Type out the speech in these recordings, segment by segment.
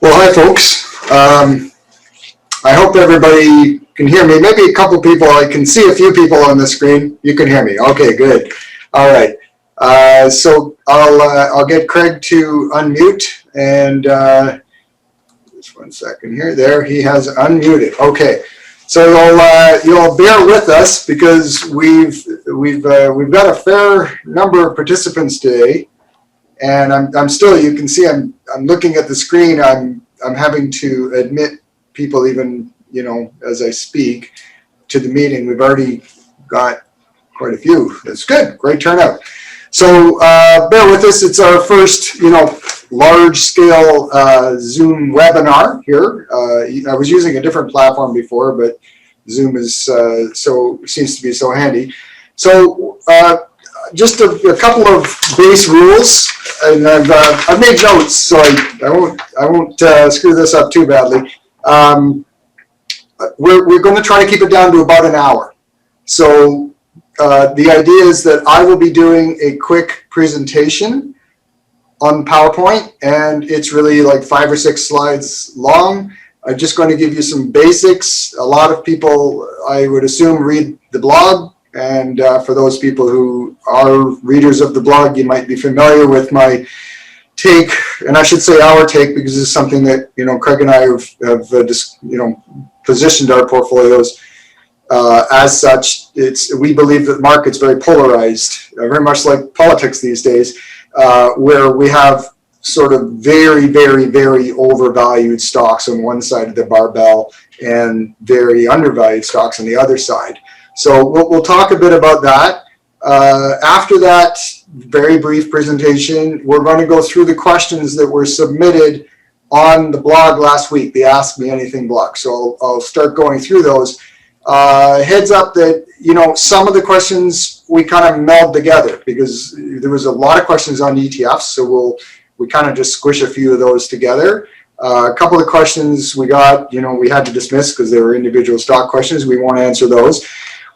Well, hi, folks. I hope everybody can hear me. Maybe a couple people. I can see a few people on the screen. You can hear me. Okay, good. All right. So I'll get Craig to unmute, and just 1 second here. There, he has unmuted. Okay. So you'll bear with us because we've got a fair number of participants today. And I'm still, you can see I'm looking at the screen. I'm having to admit people even, you know, as I speak to the meeting. We've already got quite a few. That's good. Great turnout. So bear with us. It's our first, you know, large scale Zoom webinar here. I was using a different platform before, but Zoom is seems to be so handy. So just a couple of base rules, and I've made notes, so I won't screw this up too badly. We're going to try to keep it down to about an hour. So the idea is that I will be doing a quick presentation on PowerPoint, and it's really like 5 or 6 slides long. I'm just going to give you some basics. A lot of people, I would assume, read the blog. And for those people who are readers of the blog, you might be familiar with my take, and I should say our take, because this is something that, you know, Craig and I have just, you know, positioned our portfolios as such. We believe that the market's very polarized, very much like politics these days, where we have sort of very, very, very overvalued stocks on one side of the barbell and very undervalued stocks on the other side. So we'll talk a bit about that. After that very brief presentation, we're going to go through the questions that were submitted on the blog last week, the Ask Me Anything blog. So I'll start going through those. Heads up that, you know, some of the questions we kind of meld together because there was a lot of questions on ETFs, so we kind of just squish a few of those together. A couple of questions we got, you know, we had to dismiss because they were individual stock questions. We won't answer those.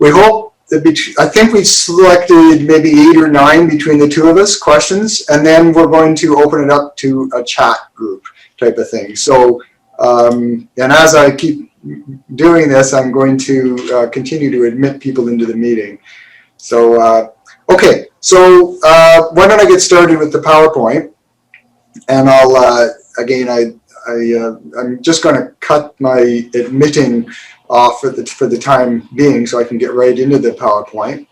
We hope that I think we've selected maybe 8 or 9 between the two of us questions, and then we're going to open it up to a chat group type of thing. So, and as I keep doing this, I'm going to continue to admit people into the meeting. So, okay, so why don't I get started with the PowerPoint, and I'll, again, I'm just going to cut my admitting off for the time being so I can get right into the PowerPoint.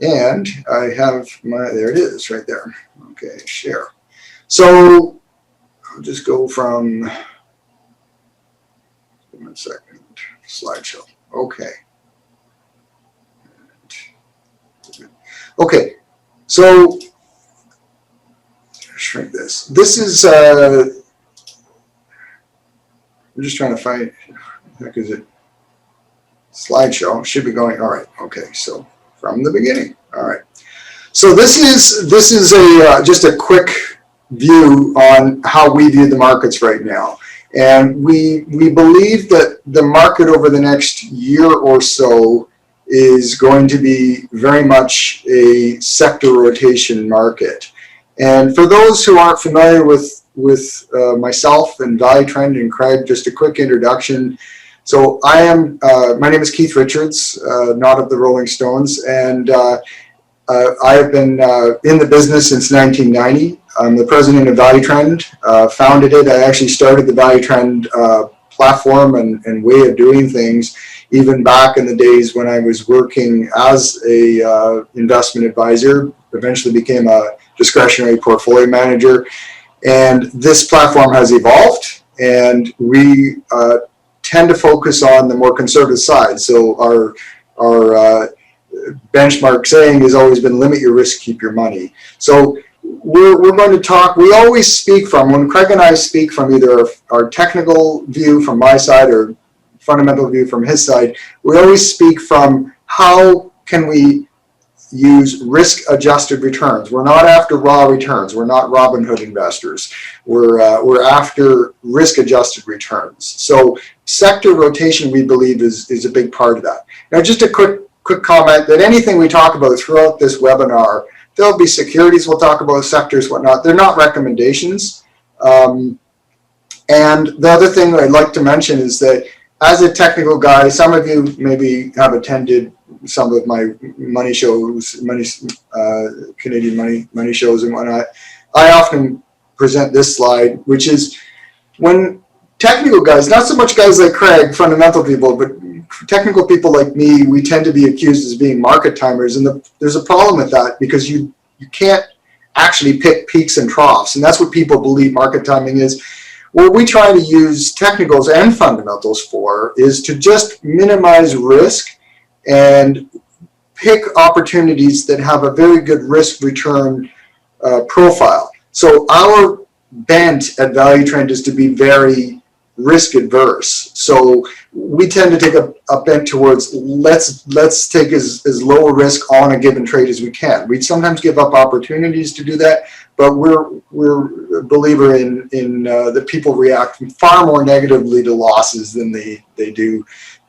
And I have there it is right there. Okay, share. So I'll just go from, 1 second, slideshow. Okay. Okay, so shrink this. This is, I'm just trying to find, heck is it? Slideshow should be going. All right. Okay. So from the beginning. All right. So this is a just a quick view on how we view the markets right now, and we believe that the market over the next year or so is going to be very much a sector rotation market. And for those who aren't familiar with myself and ValueTrend and Craig, just a quick introduction. So I am, my name is Keith Richards, not of the Rolling Stones, and I have been in the business since 1990. I'm the president of ValueTrend, founded it. I actually started the ValueTrend platform and way of doing things even back in the days when I was working as a investment advisor, eventually became a discretionary portfolio manager. And this platform has evolved, and we tend to focus on the more conservative side. So our benchmark saying has always been limit your risk, keep your money. So we're going to talk, we always speak from, when Craig and I speak from either our technical view from my side or fundamental view from his side, we always speak from how can we use risk-adjusted returns. We're not after raw returns. We're not Robin Hood investors. We're after risk-adjusted returns. So sector rotation, we believe, is a big part of that. Now, just a quick comment that anything we talk about throughout this webinar, there'll be securities we'll talk about, sectors, whatnot. They're not recommendations. And the other thing that I'd like to mention is that as a technical guy, some of you maybe have attended some of my money shows, Canadian money shows and whatnot. I often present this slide, which is when technical guys, not so much guys like Craig, fundamental people, but technical people like me, we tend to be accused as being market timers. And there's a problem with that because you can't actually pick peaks and troughs. And that's what people believe market timing is. What we try to use technicals and fundamentals for is to just minimize risk and pick opportunities that have a very good risk return profile. So our bent at ValueTrend is to be very risk adverse. So we tend to take a bent towards let's take as low a risk on a given trade as we can. We sometimes give up opportunities to do that, but we're a believer in that people react far more negatively to losses than they do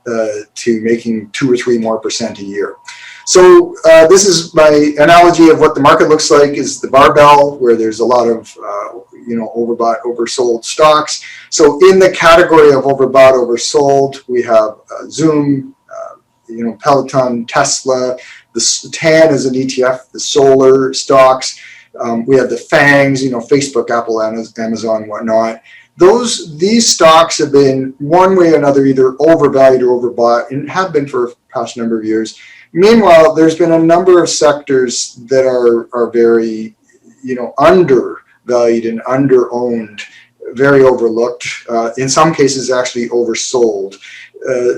to making 2 or 3 more % a year. So this is my analogy of what the market looks like is the barbell, where there's a lot of overbought, oversold stocks. So in the category of overbought, oversold, we have Zoom, Peloton, Tesla. The TAN is an ETF, the solar stocks. We have the FANGs, Facebook, Apple, Amazon, whatnot. These stocks have been one way or another either overvalued or overbought and have been for the past number of years. Meanwhile, there's been a number of sectors that are very, undervalued and underowned, very overlooked, in some cases actually oversold.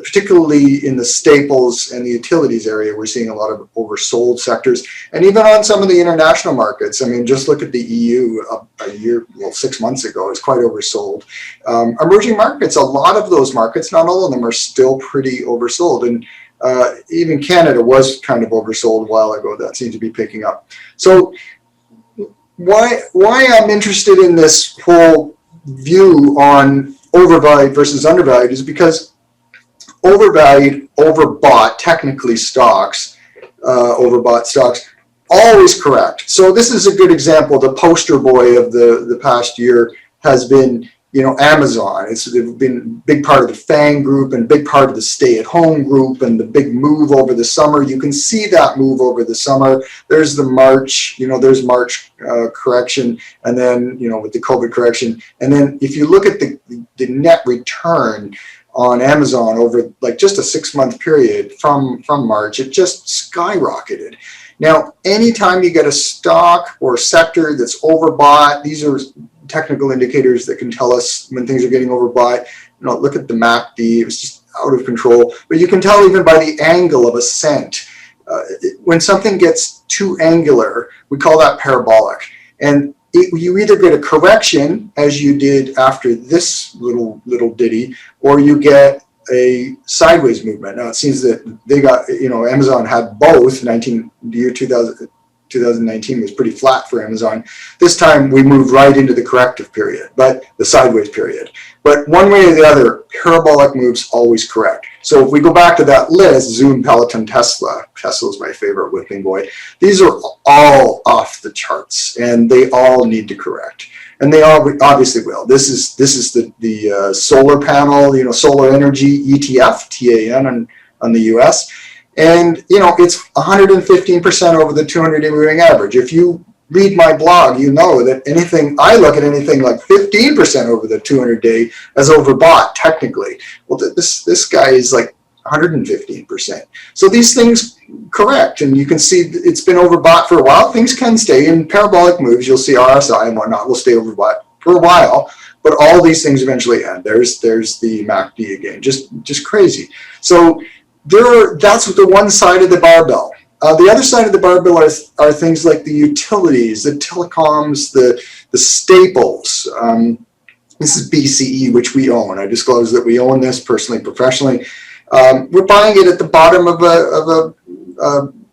Particularly in the staples and the utilities area, we're seeing a lot of oversold sectors. And even on some of the international markets, I mean, just look at the EU a year, 6 months ago, it's quite oversold. Emerging markets, a lot of those markets, not all of them, are still pretty oversold. And even Canada was kind of oversold a while ago. That seems to be picking up. So why I'm interested in this whole view on overvalued versus undervalued is because overvalued, overbought, technically stocks, overbought stocks, always correct. So this is a good example. The poster boy of the past year has been, Amazon. It's been a big part of the FANG group and a big part of the stay-at-home group and the big move over the summer. You can see that move over the summer. There's the March, there's March correction, and then, with the COVID correction. And then if you look at the net return on Amazon over like just a 6-month period from March, it just skyrocketed. Now, anytime you get a stock or sector that's overbought, these are technical indicators that can tell us when things are getting overbought. Look at the MACD, it was just out of control. But you can tell even by the angle of ascent. When something gets too angular, we call that parabolic. And you either get a correction, as you did after this little ditty, or you get a sideways movement. Now it seems that they got, Amazon had both. The year 2019 was pretty flat for Amazon. This time we moved right into the corrective period, but the sideways period. But one way or the other, parabolic moves always correct. So if we go back to that list, Zoom, Peloton, Tesla is my favorite whipping boy. These are all off the charts, and they all need to correct. And they all obviously will. This is the solar panel, solar energy ETF, TAN on the US. And, it's 115% over the 200-day moving average. If you read my blog, you know that I look at anything like 15% over the 200-day as overbought technically. Well, this guy is like 115%. So these things correct, and you can see it's been overbought for a while. Things can stay in parabolic moves. You'll see RSI and whatnot will stay overbought for a while, but all these things eventually end. There's the MACD again, just crazy. So that's the one side of the barbell. The other side of the barbell are things like the utilities, the telecoms, the staples. This is BCE, which we own. I disclose that we own this personally, professionally. We're buying it at the bottom of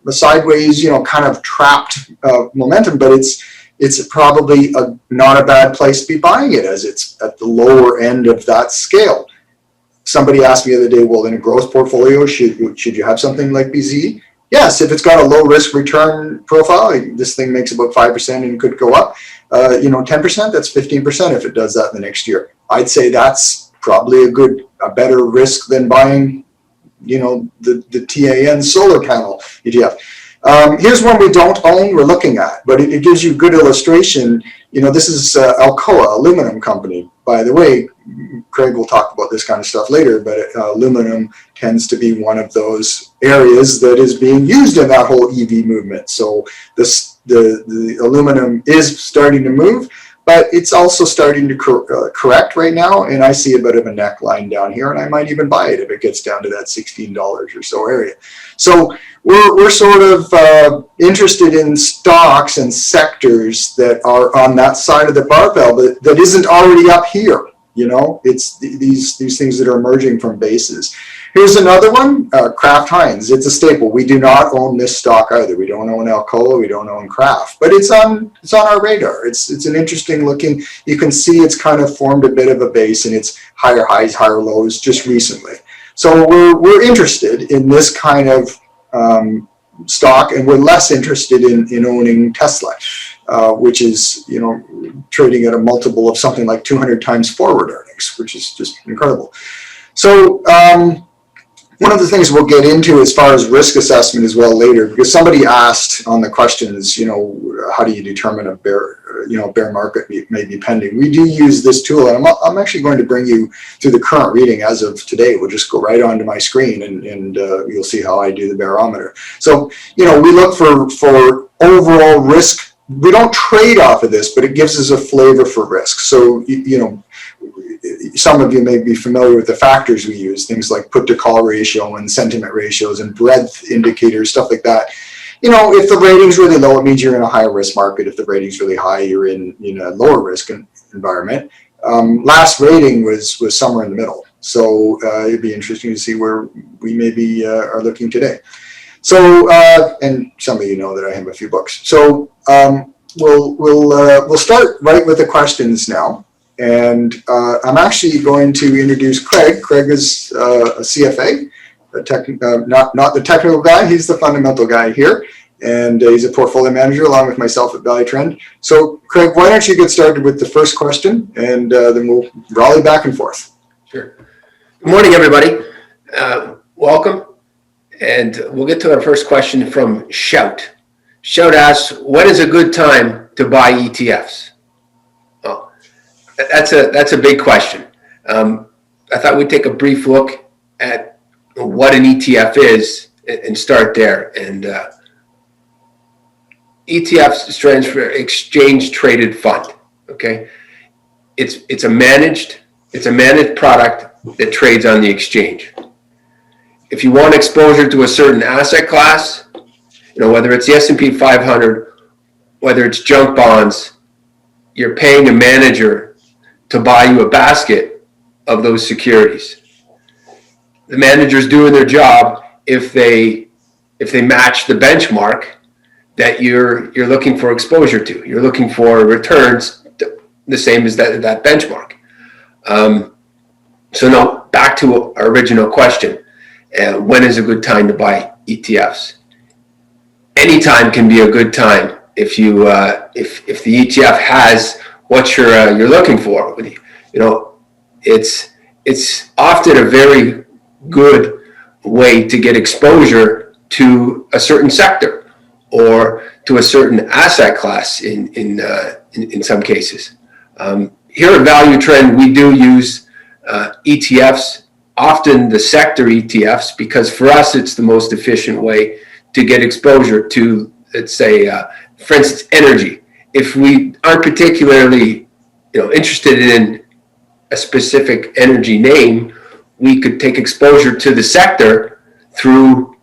a sideways, kind of trapped momentum, but it's probably not a bad place to be buying it, as it's at the lower end of that scale. Somebody asked me the other day, well, in a growth portfolio, should you have something like BCE? Yes, if it's got a low risk return profile, this thing makes about 5% and could go up. 10%, that's 15% if it does that in the next year. I'd say that's probably a better risk than buying, you know, the TAN solar panel ETF. Here's one we don't own, we're looking at, but it gives you good illustration. You know, this is Alcoa, aluminum company. By the way, Craig will talk about this kind of stuff later, but aluminum tends to be one of those areas that is being used in that whole EV movement. So the aluminum is starting to move, but it's also starting to correct right now, and I see a bit of a neckline down here, and I might even buy it if it gets down to that $16 or so area. So we're sort of interested in stocks and sectors that are on that side of the barbell that isn't already up here. You know, it's these things that are emerging from bases. Here's another one, Kraft Heinz. It's a staple. We do not own this stock either. We don't own Alcoa. We don't own Kraft, but it's on our radar. It's an interesting looking. You can see it's kind of formed a bit of a base, and it's higher highs, higher lows just recently. So we're interested in this kind of stock, and we're less interested in owning Tesla, which is, you know, trading at a multiple of something like 200 times forward earnings, which is just incredible. So one of the things we'll get into as far as risk assessment as well later, because somebody asked on the questions, you know, how do you determine a bear market may be pending? We do use this tool, and I'm actually going to bring you through the current reading as of today. We'll just go right onto my screen, and you'll see how I do the barometer. So, you know, we look for overall risk. We don't trade off of this, but it gives us a flavor for risk. So, you know, some of you may be familiar with the factors we use, things like put to call ratio and sentiment ratios and breadth indicators, stuff like that. You know, if the rating's really low, it means you're in a higher risk market. If the rating's really high, you're in a lower risk environment. Last rating was somewhere in the middle. So it'd be interesting to see where we maybe are looking today. So, and some of you know that I have a few books. So we'll start right with the questions now. And I'm actually going to introduce Craig. Craig is a CFA, not the technical guy. He's the fundamental guy here. And he's a portfolio manager along with myself at ValueTrend. So Craig, why don't you get started with the first question, and then we'll rally back and forth. Sure. Good morning, everybody. Welcome. And we'll get to our first question from Shout. Shout asks, when is a good time to buy ETFs? Oh, that's a big question. I thought we'd take a brief look at what an ETF is and start there. And ETFs stands for Exchange Traded Fund. Okay, it's a managed product that trades on the exchange. If you want exposure to a certain asset class, you know, whether it's the S&P 500, whether it's junk bonds, you're paying a manager to buy you a basket of those securities. The manager's doing their job if they match the benchmark that you're looking for exposure to. You're looking for returns the same as that benchmark. So now back to our original question. When is a good time to buy ETFs? Anytime can be a good time if you if the ETF has what you're looking for. You know, it's often a very good way to get exposure to a certain sector or to a certain asset class in some cases. Here at ValueTrend, we do use ETFs, often the sector ETFs, because for us it's the most efficient way to get exposure to, let's say, for instance, energy. If we aren't particularly, you know, interested in a specific energy name, we could take exposure to the sector through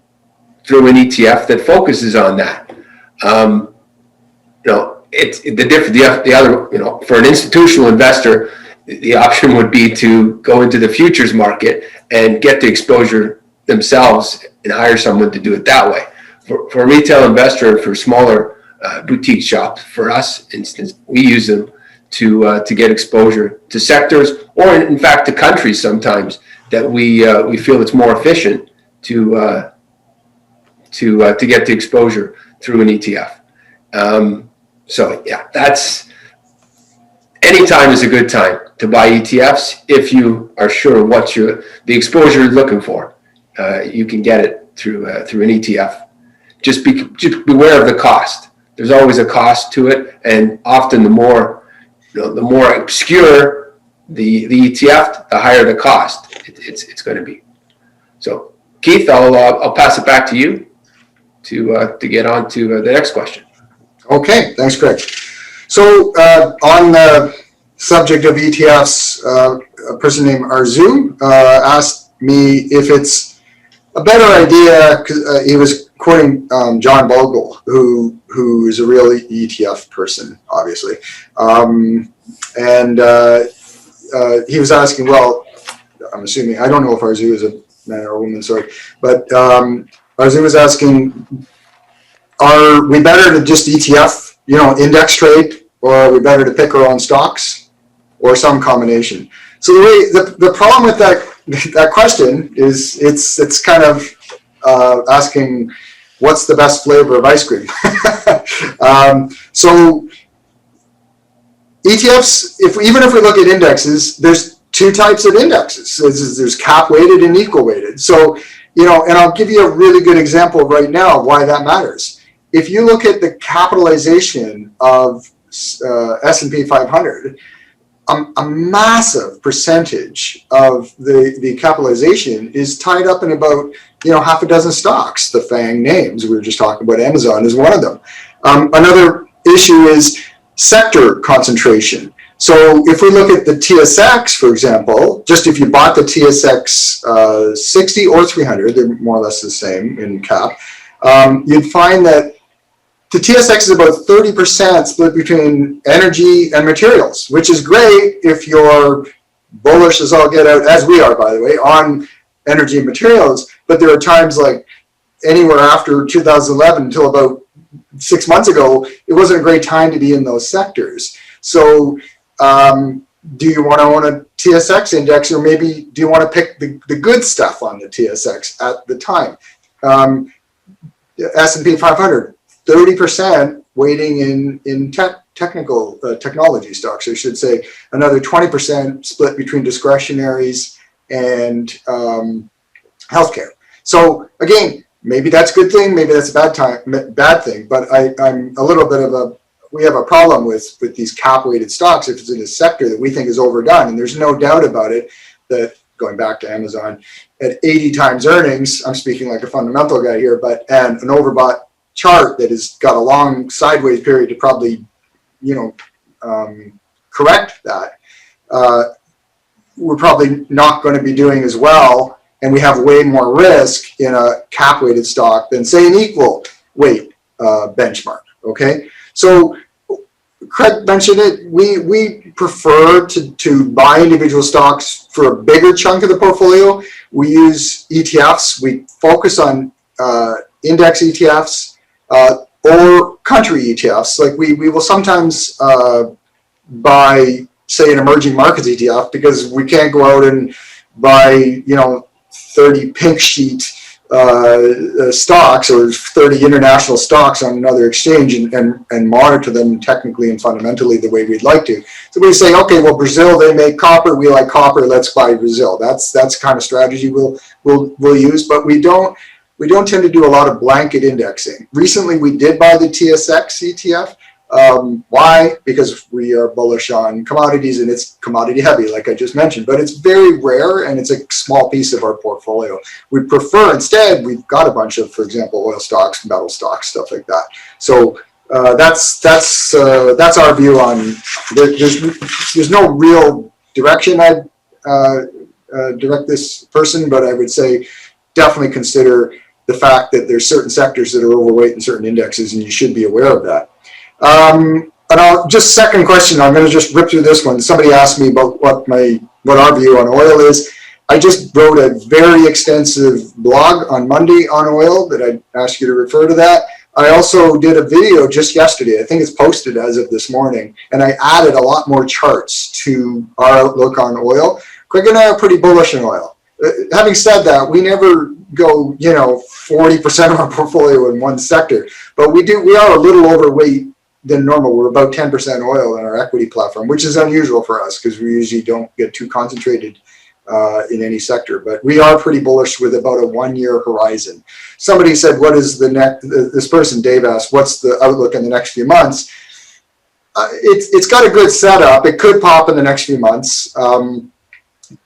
an ETF that focuses on that. You know, it's the other, you know, for an institutional investor, the option would be to go into the futures market and get the exposure themselves and hire someone to do it that way. For a retail investor, for smaller boutique shops, for us, instance, we use them to get exposure to sectors, or in fact to countries sometimes that we feel it's more efficient to get the exposure through an ETF. So yeah, anytime is a good time to buy ETFs if you are sure what the exposure you're looking for. You can get it through an ETF. Just beware of the cost. There's always a cost to it, and often the more obscure the ETF, the higher the cost it's going to be. So, Keith, I'll pass it back to you to get on to the next question. Okay, thanks, Craig. So on the subject of ETFs, a person named Arzu asked me if it's a better idea, because he was quoting John Bogle, who is a real ETF person, obviously. He was asking, well, I'm assuming, I don't know if Arzu is a man or a woman, sorry, but Arzu was asking, are we better to just ETF, index trade, or are we better to pick our own stocks, or some combination? So the problem with that question is it's kind of asking what's the best flavor of ice cream. So ETFs, even if we look at indexes, there's two types of indexes. There's cap weighted and equal weighted. So, and I'll give you a really good example right now of why that matters. If you look at the capitalization of S&P 500, a massive percentage of the capitalization is tied up in about half a dozen stocks. The FANG names, we were just talking about, Amazon is one of them. Another issue is sector concentration. So if we look at the TSX, for example, just if you bought the TSX 60 or 300, they're more or less the same in cap, you'd find that the TSX is about 30% split between energy and materials, which is great if you're bullish as all get out, as we are, by the way, on energy and materials. But there are times like anywhere after 2011 until about 6 months ago, it wasn't a great time to be in those sectors. So do you want to own a TSX index, or maybe do you want to pick the good stuff on the TSX at the time? S&P 500. 30% weighting in technology stocks, I should say. Another 20% split between discretionaries and healthcare. So again, maybe that's a good thing, maybe that's a bad thing. But I'm a little bit of we have a problem with these cap weighted stocks if it's in a sector that we think is overdone, and there's no doubt about it that, going back to Amazon, at 80 times earnings, I'm speaking like a fundamental guy here, and an overbought chart that has got a long sideways period to probably, correct that, we're probably not going to be doing as well, and we have way more risk in a cap weighted stock than, say, an equal weight benchmark. Okay, so Craig mentioned it. We prefer to buy individual stocks for a bigger chunk of the portfolio. We use ETFs. We focus on index ETFs. Or country ETFs. Like we will sometimes buy, say, an emerging markets ETF because we can't go out and buy 30 pink sheet stocks or 30 international stocks on another exchange and monitor them technically and fundamentally the way we'd like to. So we say, okay, well, Brazil, they make copper, we like copper, let's buy Brazil. That's the kind of strategy we'll use, but we don't tend to do a lot of blanket indexing. Recently, we did buy the TSX ETF. Why? Because we are bullish on commodities, and it's commodity heavy, like I just mentioned, but it's very rare and it's a small piece of our portfolio. We prefer, instead, we've got a bunch of, for example, oil stocks, metal stocks, stuff like that. So that's our view on, there's no real direction I'd direct this person, but I would say definitely consider the fact that there's certain sectors that are overweight in certain indexes, and you should be aware of that. And second question, I'm going to just rip through this one. Somebody asked me about what our view on oil is. I just wrote a very extensive blog on Monday on oil that I'd ask you to refer to that. I also did a video just yesterday. I think it's posted as of this morning, and I added a lot more charts to our outlook on oil. Craig and I are pretty bullish on oil. Having said that, we never go 40% of our portfolio in one sector, but we are a little overweight than normal. We're about 10% oil in our equity platform, which is unusual for us because we usually don't get too concentrated in any sector. But we are pretty bullish with about a 1-year horizon. Somebody said, what is the next, this person, Dave, asked, what's the outlook in the next few months? It's got a good setup. It could pop in the next few months.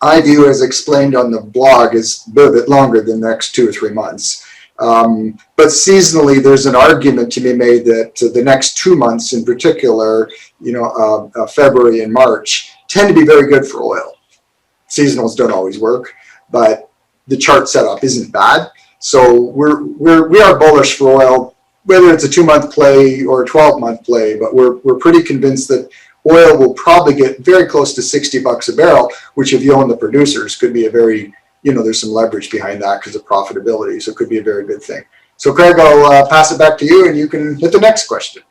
I view, as explained on the blog, is a bit longer than the next 2 or 3 months. But seasonally, there's an argument to be made that the next 2 months in particular, February and March, tend to be very good for oil. Seasonals don't always work, but the chart setup isn't bad. So we are bullish for oil, whether it's a 2-month play or a 12-month play, but we're pretty convinced that oil will probably get very close to $60 a barrel, which if you own the producers could be a very, there's some leverage behind that because of profitability. So it could be a very good thing. So Craig, I'll pass it back to you and you can hit the next question.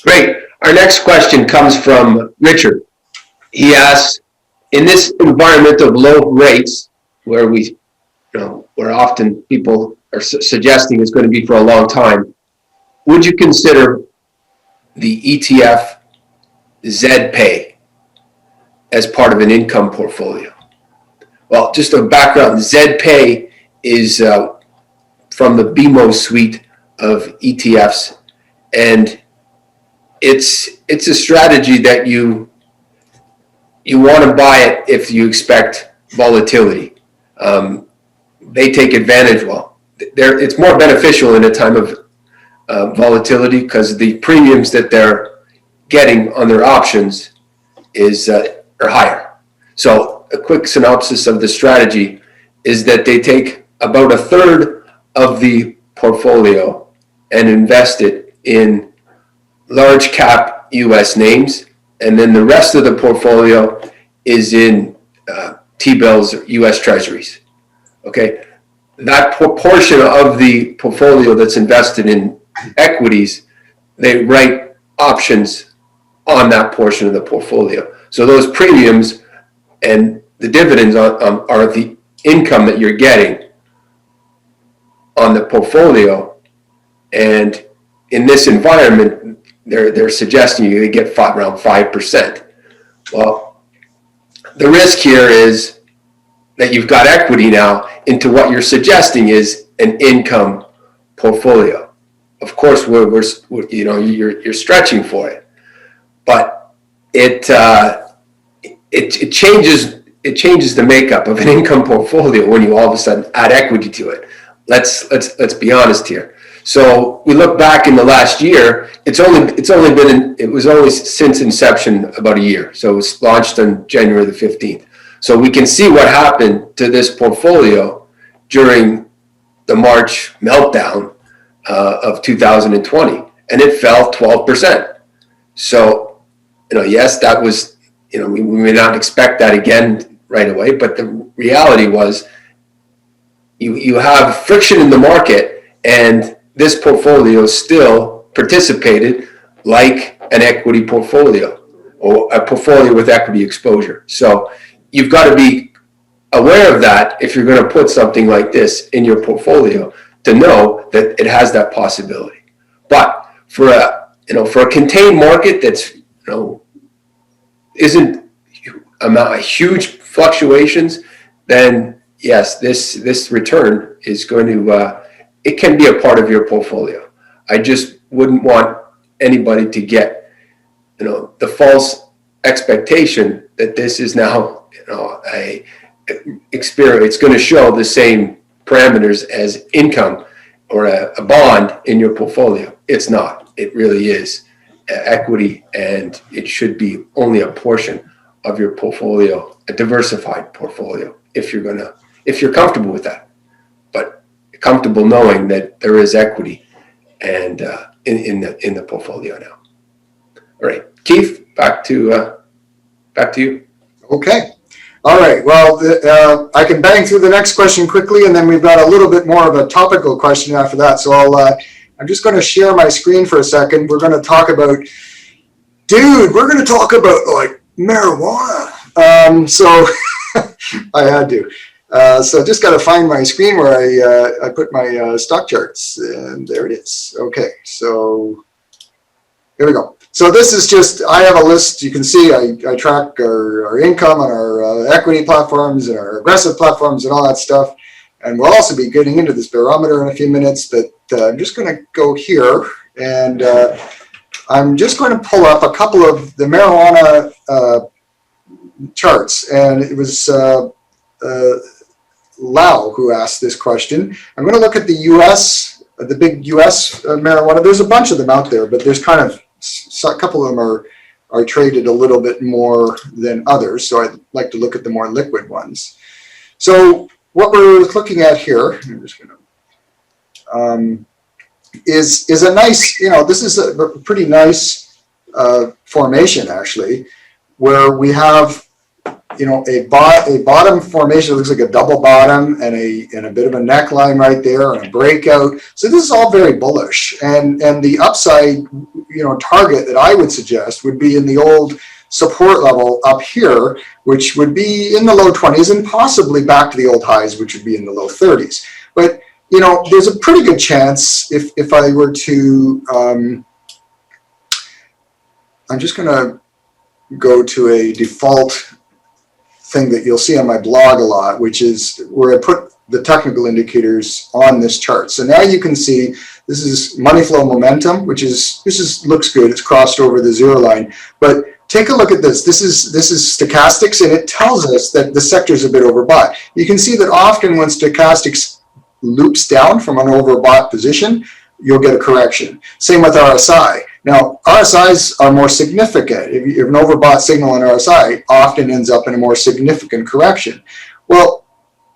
Great. Our next question comes from Richard. He asks, in this environment of low rates, where where often people are suggesting it's going to be for a long time, would you consider the ETF ZPay as part of an income portfolio? Well, just a background, ZPay is from the BMO suite of ETFs, and it's a strategy that you want to buy it if you expect volatility. They take advantage, it's more beneficial in a time of volatility because the premiums that they're getting on their options are higher. So a quick synopsis of the strategy is that they take about 1/3 of the portfolio and invest it in large cap US names, and then the rest of the portfolio is in T-bills or US treasuries. Okay, that portion of the portfolio that's invested in equities, they write options on that portion of the portfolio. So those premiums and the dividends are the income that you're getting on the portfolio. And in this environment, they're suggesting you get around 5%. Well, the risk here is that you've got equity now into what you're suggesting is an income portfolio. Of course, you're stretching for it, but it changes the makeup of an income portfolio when you all of a sudden add equity to it. Let's be honest here. So we look back in the last year. It was only since inception about a year. So it was launched on January the 15th. So we can see what happened to this portfolio during the March meltdown of 2020, and it fell 12%. So, yes, that was, we may not expect that again right away, but the reality was you have friction in the market, and this portfolio still participated like an equity portfolio or a portfolio with equity exposure. So you've got to be aware of that if you're going to put something like this in your portfolio, to know that it has that possibility. But for a contained market that's isn't a huge fluctuations, then yes, this return is going to it can be a part of your portfolio. I just wouldn't want anybody to get the false expectation that this is now a experience. It's going to show the same parameters as income or a bond in your portfolio. It's not. It really is equity, and it should be only a portion of your portfolio, a diversified portfolio, if you're comfortable with that. But comfortable knowing that there is equity and in the portfolio now. All right, Keith, back to you. Okay. All right. Well, I can bang through the next question quickly, and then we've got a little bit more of a topical question after that. So I'm just going to share my screen for a second. We're going to talk about, like marijuana. So I had to. So just got to find my screen where I put my stock charts, and there it is. Okay. So Here we go. So this is just, I have a list. You can see I track our income on our equity platforms and our aggressive platforms and all that stuff. And we'll also be getting into this barometer in a few minutes, but I'm just going to go here and I'm just going to pull up a couple of the marijuana charts. And it was Lau who asked this question. I'm going to look at the US, the big US marijuana. There's a bunch of them out there, but there's kind of a couple of them are traded a little bit more than others. So I'd like to look at the more liquid ones. So what we're looking at here, I'm just going to, is a nice, this is a pretty nice formation actually, where we have a bottom formation that looks like a double bottom and a bit of a neckline right there and a breakout. So this is all very bullish. And the upside, target that I would suggest would be in the old support level up here, which would be in the low 20s and possibly back to the old highs, which would be in the low 30s. But, there's a pretty good chance if I were to, I'm just going to go to a default thing that you'll see on my blog a lot, which is where I put the technical indicators on this chart. So now you can see this is money flow momentum, which looks good. It's crossed over the zero line, but take a look at this. This is stochastics, and it tells us that the sector is a bit overbought. You can see that often when stochastics loops down from an overbought position, you'll get a correction. Same with RSI. Now, RSIs are more significant. If you have an overbought signal on RSI, often ends up in a more significant correction. Well,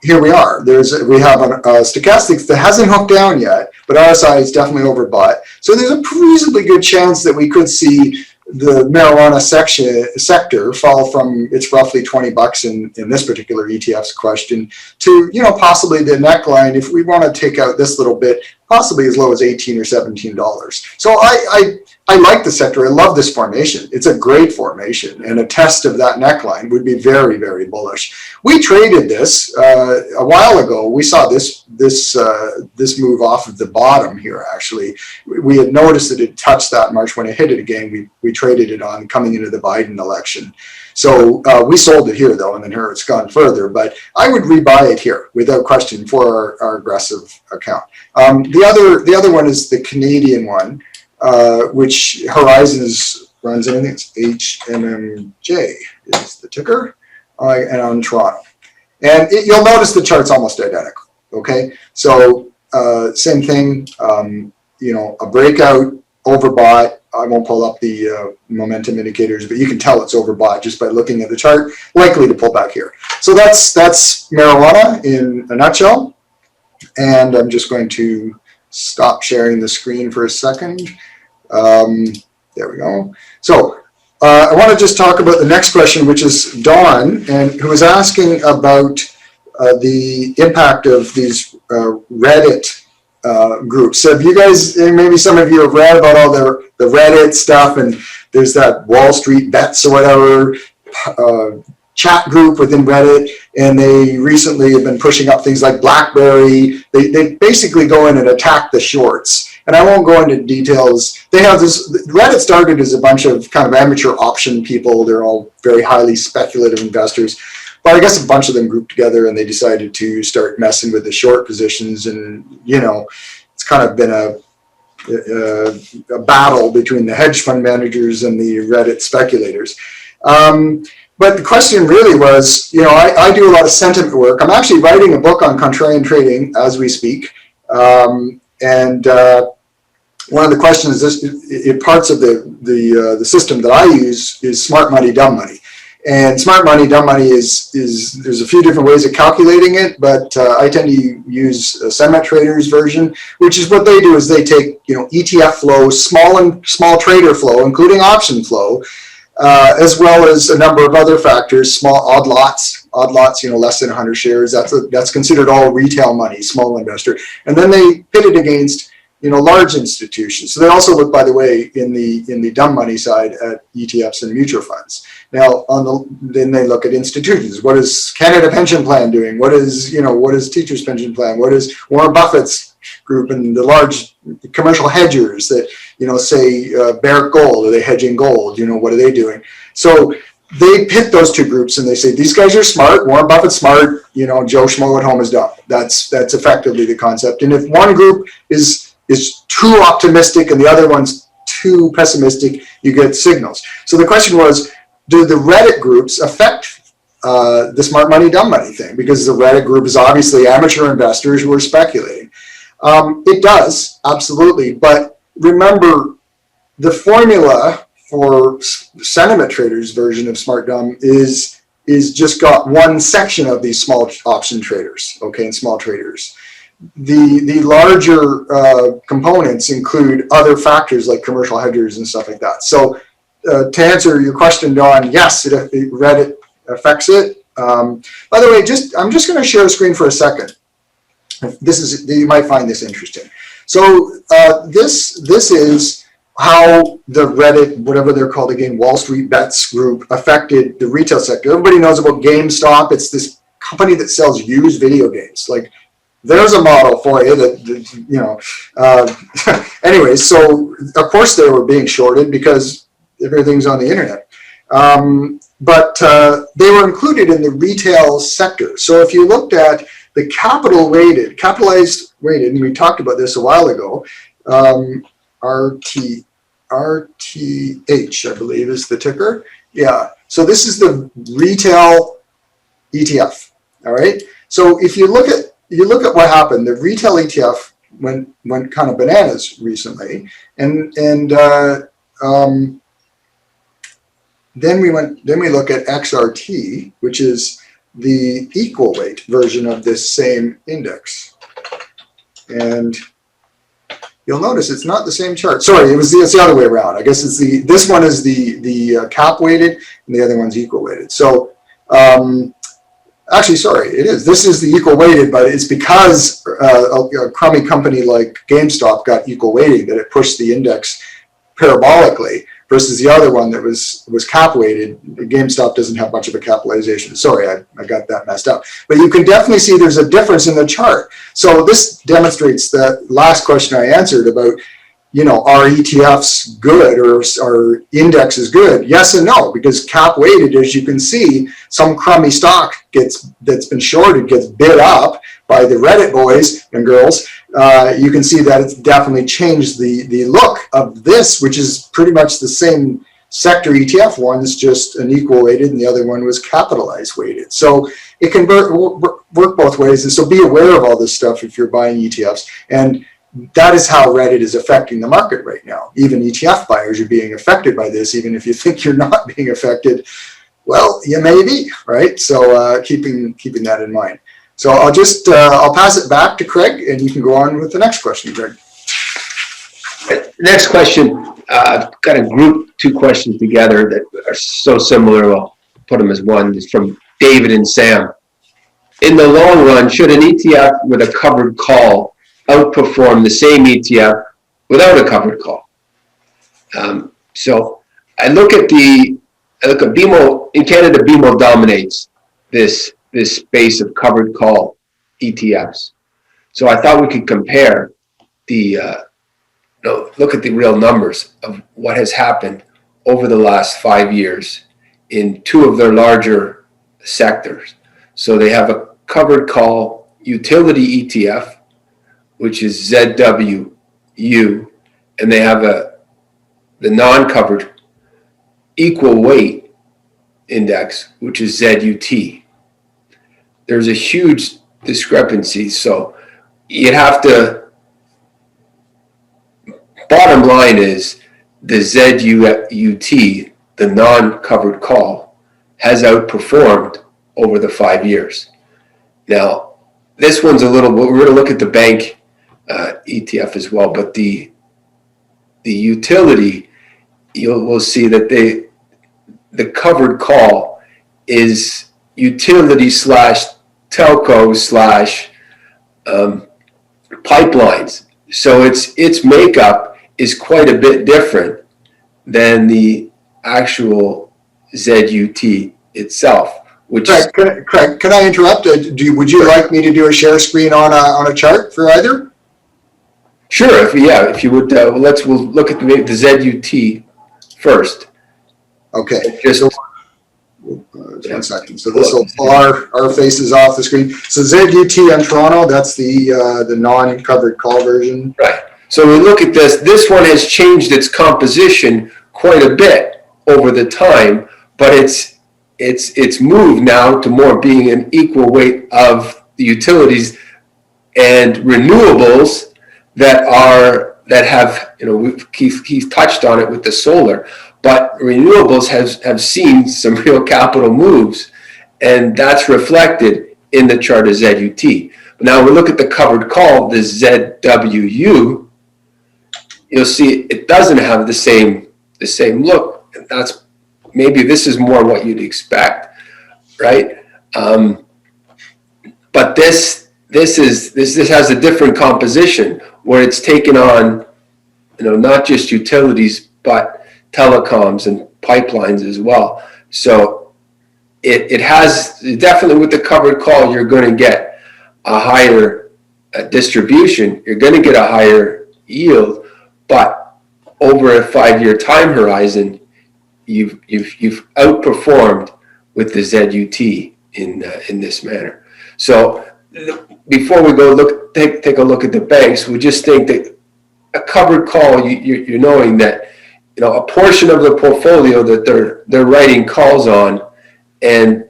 here we are. We have a stochastics that hasn't hooked down yet, but RSI is definitely overbought. So there's a reasonably good chance that we could see the marijuana sector fall from its roughly $20 in this particular ETF's question to, possibly the neckline, if we want to take out this little bit, possibly as low as $18 or $17. So I like the sector. I love this formation. It's a great formation, and a test of that neckline would be very, very bullish. We traded this a while ago. We saw this move off of the bottom here. Actually, we had noticed that it touched that March. When it hit it again, we traded it on coming into the Biden election. So we sold it here though, and then here it's gone further. But I would rebuy it here without question for our aggressive account. The other one is the Canadian one. Which Horizons runs in. I think it's HMMJ is the ticker, and on Toronto. And you'll notice the chart's almost identical. Okay, so same thing. A breakout, overbought. I won't pull up the momentum indicators, but you can tell it's overbought just by looking at the chart. Likely to pull back here. So that's marijuana in a nutshell. And I'm just going to stop sharing the screen for a second. There we go. So I want to just talk about the next question, which is Dawn, and who was asking about the impact of these Reddit groups. So have you guys, maybe some of you have read about all the Reddit stuff, and there's that Wall Street Bets or whatever chat group within Reddit, and they recently have been pushing up things like BlackBerry. They basically go in and attack the shorts. And I won't go into details. They have this, Reddit started as a bunch of kind of amateur option people. They're all very highly speculative investors. But I guess a bunch of them grouped together and they decided to start messing with the short positions. And, it's kind of been a battle between the hedge fund managers and the Reddit speculators. But the question really was, I do a lot of sentiment work. I'm actually writing a book on contrarian trading as we speak. One of the questions is parts of the system that I use is smart money, dumb money. And smart money, dumb money is there's a few different ways of calculating it, but I tend to use a semi-trader's version, which is what they do is they take ETF flow, small trader flow, including option flow, as well as a number of other factors, small odd lots, less than 100 shares. That's considered all retail money, small investor, and then they pit it against large institutions. So they also look, by the way, in the dumb money side at ETFs and mutual funds. Now, then they look at institutions. What is Canada Pension Plan doing? What is Teachers Pension Plan? What is Warren Buffett's group and the large commercial hedgers that say Barrick Gold, are they hedging gold? What are they doing? So they pit those two groups and they say, these guys are smart, Warren Buffett's smart, Joe Schmo at home is dumb. That's effectively the concept. And if one group is too optimistic and the other one's too pessimistic, you get signals. So the question was, do the Reddit groups affect the smart money, dumb money thing? Because the Reddit group is obviously amateur investors who are speculating. It does, absolutely. But remember, the formula for sentiment traders version of smart dumb is just got one section of these small option traders, okay, and small traders. The larger components include other factors like commercial hedgers and stuff like that. So to answer your question, Don, yes, Reddit affects it. By the way, I'm just going to share a screen for a second. You might find this interesting. So this is how the Reddit, whatever they're called again, Wall Street Bets group, affected the retail sector. Everybody knows about GameStop. It's this company that sells used video games. Like, there's a model for you anyways, so of course they were being shorted because everything's on the internet. But they were included in the retail sector. So if you looked at the capitalized weighted, and we talked about this a while ago, RTH, I believe, is the ticker. Yeah. So this is the retail ETF. All right. So if you look at what happened, the retail ETF went kind of bananas recently, and then we look at XRT, which is the equal weight version of this same index, and you'll notice it's not the same chart. Sorry, it's the other way around. I guess this one is the cap weighted and the other one's equal weighted. So actually, sorry, it is. This is the equal weighted, but it's because a crummy company like GameStop got equal weighting that it pushed the index parabolically, versus the other one that was cap weighted. GameStop doesn't have much of a capitalization. Sorry, I got that messed up. But you can definitely see there's a difference in the chart. So this demonstrates that last question I answered about, are ETFs good or are indexes good? Yes and no, because cap weighted, as you can see, some crummy stock that's been shorted gets bid up by the Reddit boys and girls. You can see that it's definitely changed the look of this, which is pretty much the same sector ETF. One's just an equal weighted and the other one was capitalized weighted. So it can work both ways. And so be aware of all this stuff if you're buying ETFs. And that is how Reddit is affecting the market right now. Even ETF buyers are being affected by this, even if you think you're not being affected. Well, you may be, right? So keeping that in mind. So I'll pass it back to Craig, and you can go on with the next question, Craig. Next question, I've got to group two questions together that are so similar. I'll put them as one. It's from David and Sam. In the long run, should an ETF with a covered call outperform the same ETF without a covered call? So I look at BMO. In Canada, BMO dominates this space of covered call ETFs. So I thought we could compare look at the real numbers of what has happened over the last 5 years in two of their larger sectors. So they have a covered call utility ETF, which is ZWU, and they have the non-covered equal weight index, which is ZUT. There's a huge discrepancy, so you'd have to, bottom line is the ZUT, the non-covered call, has outperformed over the 5 years. Now, this one's a little, we're going to look at the bank ETF as well, but the utility, we'll see that the covered call is utility slash telco slash pipelines. So its makeup is quite a bit different than the actual ZUT itself. Which Craig, can I interrupt? Would you like me to do a share screen on a chart for either? Sure, if you would, we'll look at the ZUT first. Okay. Just, So, 1 second. So this will pull our faces off the screen. So ZUT on Toronto, that's the non-covered call version. right. So we look at this. This one has changed its composition quite a bit over the time, but it's moved now to more being an equal weight of the utilities and renewables that have, Keith touched on it with the solar, but renewables have seen some real capital moves, and that's reflected in the chart of ZUT. But now we look at the covered call, the ZWU, you'll see it doesn't have the same look. That's maybe this is more what you'd expect, right? But this has a different composition where it's taken on, not just utilities but telecoms and pipelines as well. So it has definitely, with the covered call, you're going to get a higher distribution. You're going to get a higher yield, but over a 5-year time horizon, you've outperformed with the ZUT in this manner. So before we go take a look at the banks, we just think that a covered call, you're knowing that a portion of the portfolio that they're writing calls on, and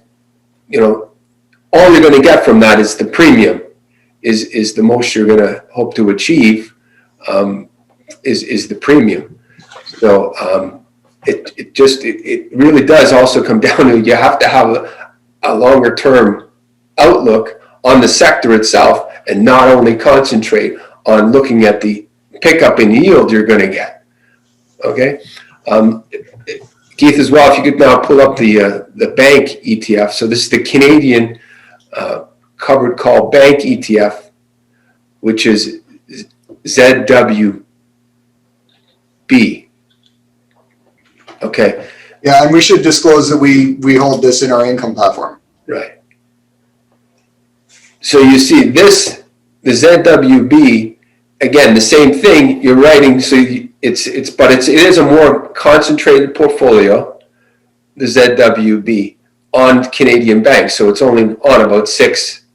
all you're going to get from that is the premium, is the most you're going to hope to achieve, is the premium. So it really does also come down to, you have to have a longer term outlook on the sector itself, and not only concentrate on looking at the pickup in yield you're going to get. Okay, Keith, as well, if you could now pull up the bank ETF. So this is the Canadian covered call bank ETF, which is ZWB. Okay. Yeah, and we should disclose that we hold this in our income platform. Right. So you see this, the ZWB, again, the same thing you're writing. So it is a more concentrated portfolio, the ZWB, on Canadian banks. So it's only on about six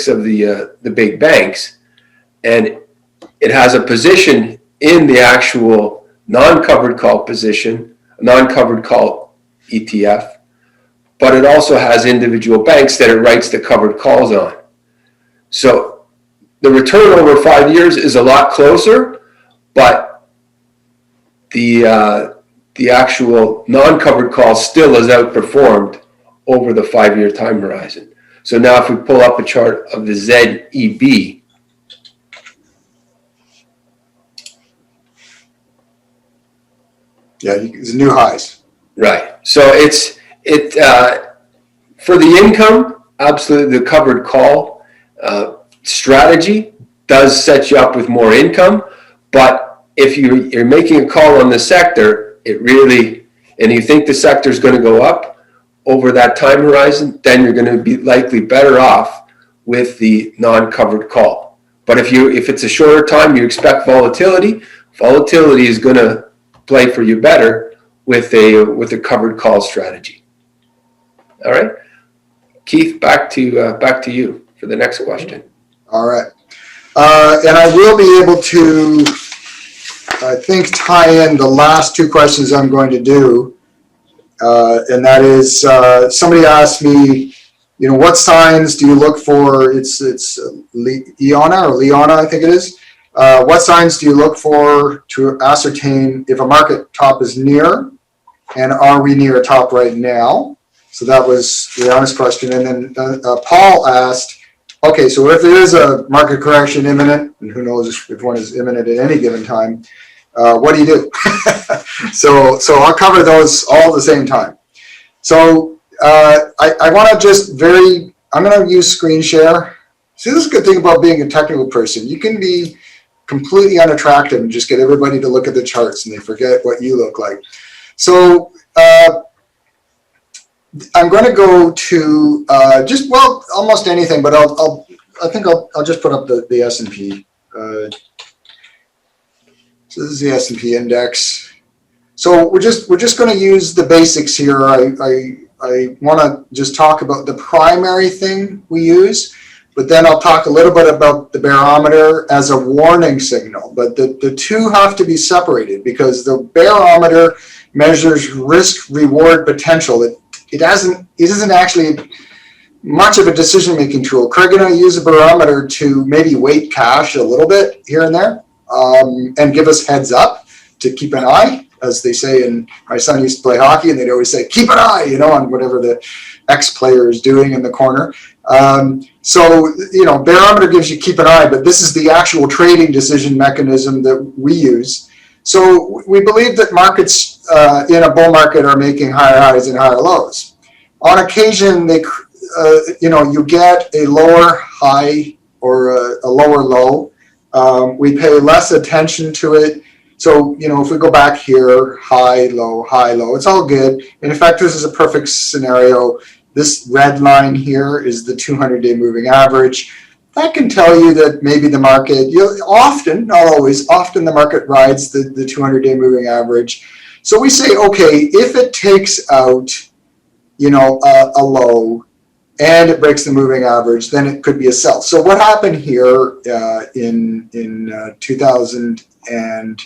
of the big banks, and it has a position in the actual non-covered call position, non-covered call ETF, but it also has individual banks that it writes the covered calls on. So the return over 5 years is a lot closer, but the actual non-covered call still is outperformed over the 5-year time horizon. So now if we pull up a chart of the ZEB, yeah, it's new highs. right. So for the income, absolutely the covered call strategy does set you up with more income, but if you're making a call on the sector, and you think the sector is going to go up over that time horizon, then you're going to be likely better off with the non-covered call. But if it's a shorter time, you expect volatility is going to play for you better with a covered call strategy. All right, Keith, back to you for the next question. All right, and I will be able to, I think, tie in the last two questions I'm going to do, and that is, somebody asked me, what signs do you look for? It's Leona, I think it is. What signs do you look for to ascertain if a market top is near, and are we near a top right now? So that was Leona's question. And then Paul asked, okay, so if there is a market correction imminent, and who knows if one is imminent at any given time, what do you do? So I'll cover those all at the same time. So I want to just I'm going to use screen share. See, this is a good thing about being a technical person. You can be completely unattractive and just get everybody to look at the charts and they forget what you look like. So I'm going to go to almost anything, but I think I'll just put up the S&P. So this is the S&P index. So we're just going to use the basics here. I want to just talk about the primary thing we use, but then I'll talk a little bit about the barometer as a warning signal. But the two have to be separated, because the barometer measures risk-reward potential. It isn't actually much of a decision-making tool. Craig and I use a barometer to maybe weight cash a little bit here and there, and give us heads up to keep an eye, as they say. And my son used to play hockey, and they'd always say, keep an eye, you know, on whatever the X player is doing in the corner. So, you know, barometer gives you keep an eye, but this is the actual trading decision mechanism that we use. So we believe that markets in a bull market are making higher highs and higher lows. On occasion, they, you know, you get a lower high or a lower low. We pay less attention to it. So, you know, if we go back here, high, low, it's all good. And in fact, this is a perfect scenario. This red line here is the 200-day moving average. That can tell you that maybe the market, often, not always, often the market rides the 200-day moving average. So we say, okay, if it takes out, you know, a low and it breaks the moving average, then it could be a sell. So what happened here in 2009,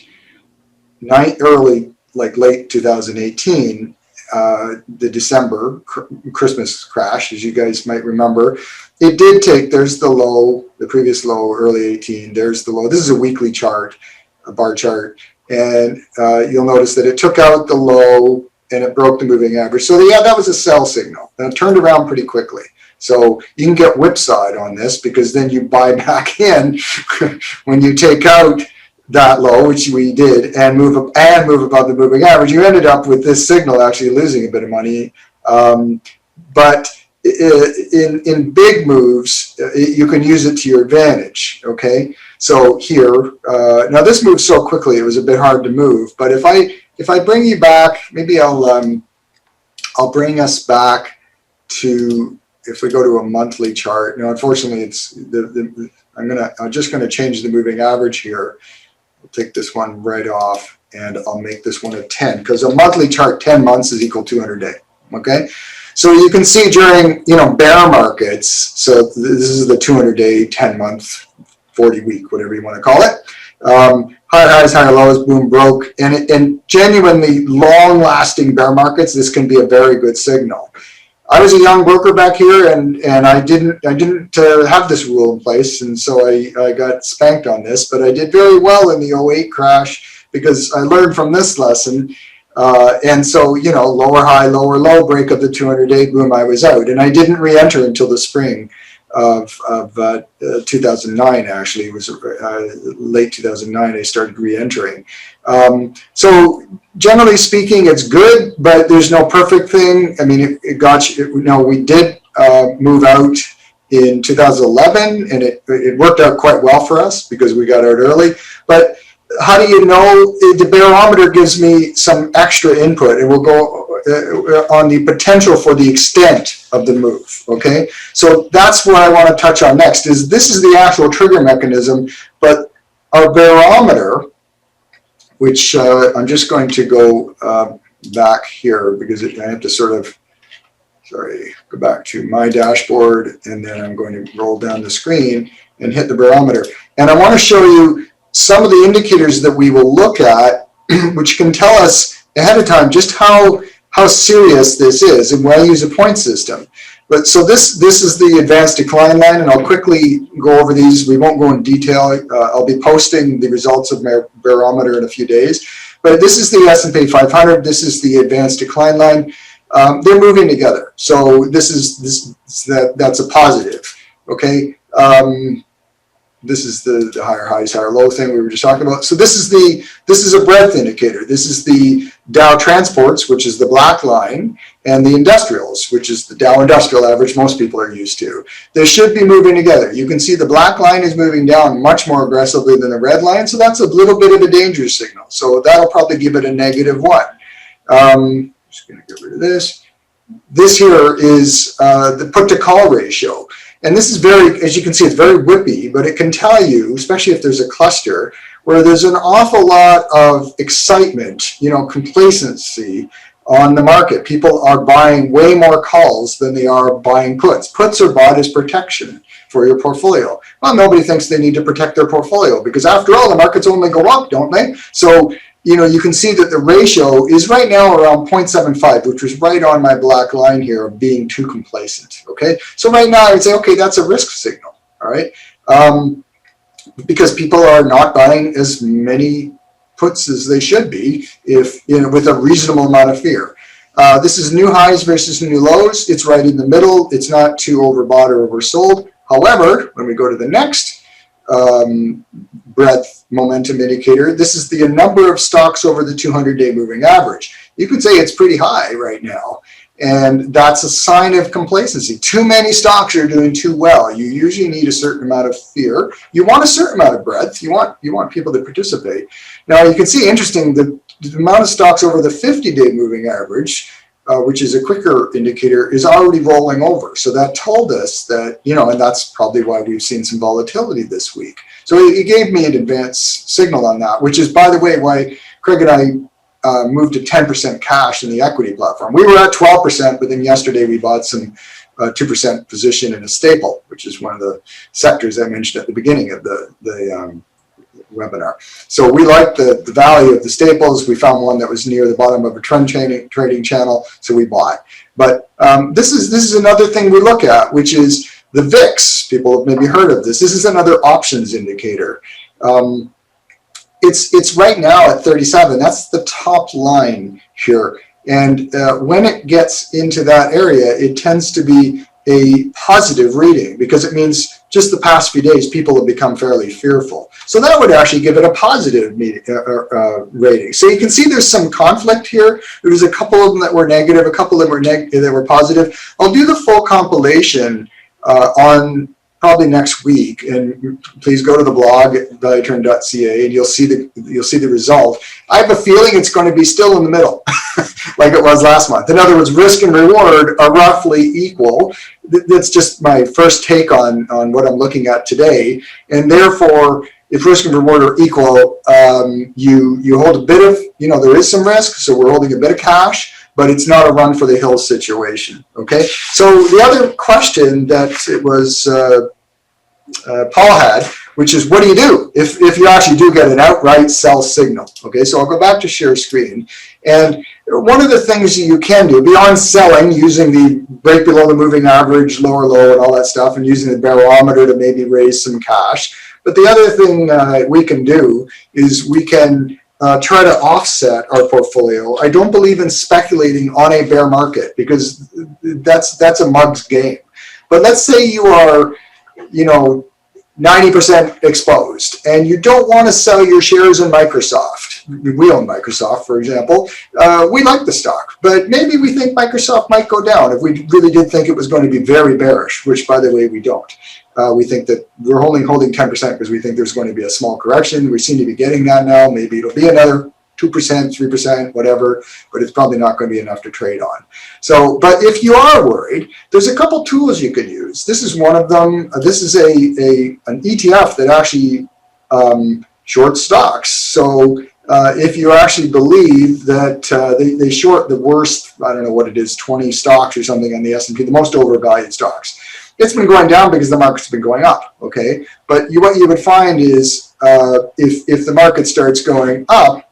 late 2018, the December Christmas crash, as you guys might remember, it did take, there's the low, the previous low, early 18, there's the low. This is a weekly chart, a bar chart, and you'll notice that it took out the low and it broke the moving average. So yeah, that was a sell signal, and it turned around pretty quickly. So you can get whipsawed on this, because then you buy back in when you take out that low, which we did, and move up and move above the moving average. You ended up with this signal actually losing a bit of money. But in big moves, you can use it to your advantage. Okay, so here, now this moved so quickly it was a bit hard to move. But if I bring you back, maybe I'll bring us back to, if we go to a monthly chart. Now, unfortunately, it's I'm just gonna change the moving average here. I'll take this one right off, and I'll make this one a 10, because a monthly chart, 10 months is equal to 200 day. Okay, so you can see during, you know, bear markets, so this is the 200-day, 10-month, 40-week, whatever you want to call it. Higher highs, higher lows, boom, broke, and genuinely long-lasting bear markets, this can be a very good signal. I was a young broker back here, and I didn't have this rule in place, and so I got spanked on this. But I did very well in the 08 crash, because I learned from this lesson. And so, you know, lower high, lower low, break of the 200-day, boom, I was out, and I didn't re-enter until the spring of 2009. Actually, it was late 2009 I started re-entering. So generally speaking, it's good, but there's no perfect thing. I mean, it got you, you know, we did move out in 2011, and it worked out quite well for us because we got out early. But how do you know? The barometer gives me some extra input, and we'll go on the potential for the extent of the move. Okay, so that's what I want to touch on next. This is the actual trigger mechanism, but our barometer, which I'm just going to go back here, because I have to sort of, go back to my dashboard, and then I'm going to roll down the screen and hit the barometer. And I want to show you some of the indicators that we will look at, which can tell us ahead of time just how serious this is, and why I use a point system. But so this is the advanced decline line, and I'll quickly go over these. We won't go in detail. I'll be posting the results of my barometer in a few days. But this is the S&P 500. This is the advanced decline line. They're moving together. So that's a positive. Okay. This is the higher highs, higher low thing we were just talking about. So this is a breadth indicator. This is the Dow Transports, which is the black line, and the industrials, which is the Dow Industrial Average most people are used to. They should be moving together. You can see the black line is moving down much more aggressively than the red line, so that's a little bit of a danger signal. So that'll probably give it a -1. Just going to get rid of this. This here is the put to call ratio. And this is very, as you can see, it's very whippy, but it can tell you, especially if there's a cluster, where there's an awful lot of excitement, you know, complacency on the market. People are buying way more calls than they are buying puts. Puts are bought as protection for your portfolio. Well, nobody thinks they need to protect their portfolio because after all, the markets only go up, don't they? So, you know, you can see that the ratio is right now around 0.75, which was right on my black line here of being too complacent, okay? So right now I would say, okay, that's a risk signal, all right? Because people are not buying as many puts as they should be, if, you know, with a reasonable amount of fear. This is new highs versus new lows. It's right in the middle. It's not too overbought or oversold. However, when we go to the next breadth momentum indicator, this is the number of stocks over the 200-day moving average. You could say it's pretty high right now, and that's a sign of complacency. Too many stocks are doing too well. You usually need a certain amount of fear. You want a certain amount of breadth. You want people to participate. Now you can see, interesting, the amount of stocks over the 50-day moving average, which is a quicker indicator, is already rolling over. So that told us that, you know, and that's probably why we've seen some volatility this week. So it gave me an advanced signal on that, which is, by the way, why Craig and I moved to 10% cash in the equity platform. We were at 12%, but then yesterday we bought some 2% position in a staple, which is one of the sectors I mentioned at the beginning of the webinar. So we liked the value of the staples. We found one that was near the bottom of a trend trading channel, so we bought. But this is another thing we look at, which is the VIX. People have maybe heard of this. This is another options indicator. It's right now at 37. That's the top line here. And when it gets into that area, it tends to be a positive reading, because it means just the past few days people have become fairly fearful. So that would actually give it a positive rating. So you can see there's some conflict here. There was a couple of them that were negative, a couple of them that were positive. I'll do the full compilation on probably next week, and please go to the blog at ValueTrend.ca and you'll see the result. I have a feeling it's going to be still in the middle, like it was last month. In other words, risk and reward are roughly equal. That's just my first take on what I'm looking at today, and therefore, if risk and reward are equal, you hold a bit of, you know, there is some risk, so we're holding a bit of cash, but it's not a run for the hills situation, okay? So the other question that it was Paul had, which is, what do you do if you actually do get an outright sell signal? Okay, so I'll go back to share screen. And one of the things you can do, beyond selling, using the break below the moving average, lower low, and all that stuff, and using the barometer to maybe raise some cash. But the other thing we can do is we can try to offset our portfolio. I don't believe in speculating on a bear market, because that's a mug's game. But let's say you are, you know, 90% exposed, and you don't want to sell your shares in Microsoft. We own Microsoft, for example. We like the stock, but maybe we think Microsoft might go down if we really did think it was going to be very bearish, which, by the way, we don't. We think that we're only holding 10% because we think there's going to be a small correction. We seem to be getting that now. Maybe it'll be another 2%, 3%, whatever, but it's probably not going to be enough to trade on. So, but if you are worried, there's a couple tools you can use. This is one of them. This is an ETF that actually shorts stocks. So if you actually believe that they short the worst, I don't know what it is, 20 stocks or something on the S&P, the most overvalued stocks. It's been going down because the market's been going up, okay? But what you would find is if the market starts going up,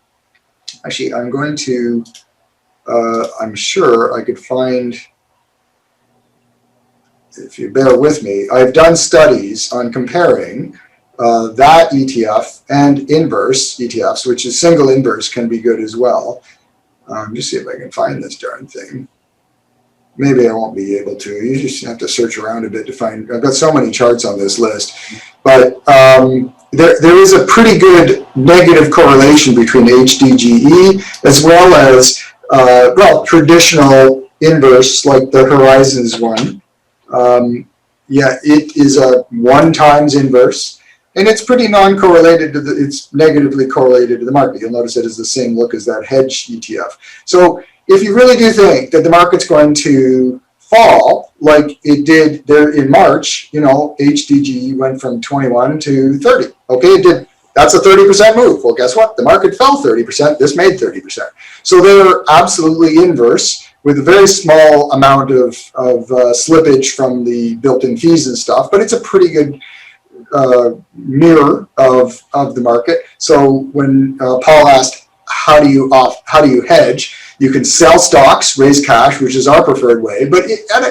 actually, I'm going to, I'm sure I could find, if you bear with me, I've done studies on comparing that ETF and inverse ETFs, which is single inverse can be good as well. Just see if I can find this darn thing. Maybe I won't be able to. You just have to search around a bit to find. I've got so many charts on this list. But there is a pretty good negative correlation between HDGE as well as, well, traditional inverse like the Horizons one. Yeah, it is a 1 times inverse. And it's pretty non-correlated to it's negatively correlated to the market. You'll notice it has the same look as that hedge ETF. So if you really do think that the market's going to fall like it did there in March, you know, HDG went from 21 to 30. Okay, it did That's a 30% move. Well, guess what? The market fell 30%. This made 30%. So they're absolutely inverse with a very small amount of slippage from the built-in fees and stuff, but it's a pretty good mirror of the market. So when Paul asked, how do you hedge? You can sell stocks, raise cash, which is our preferred way. But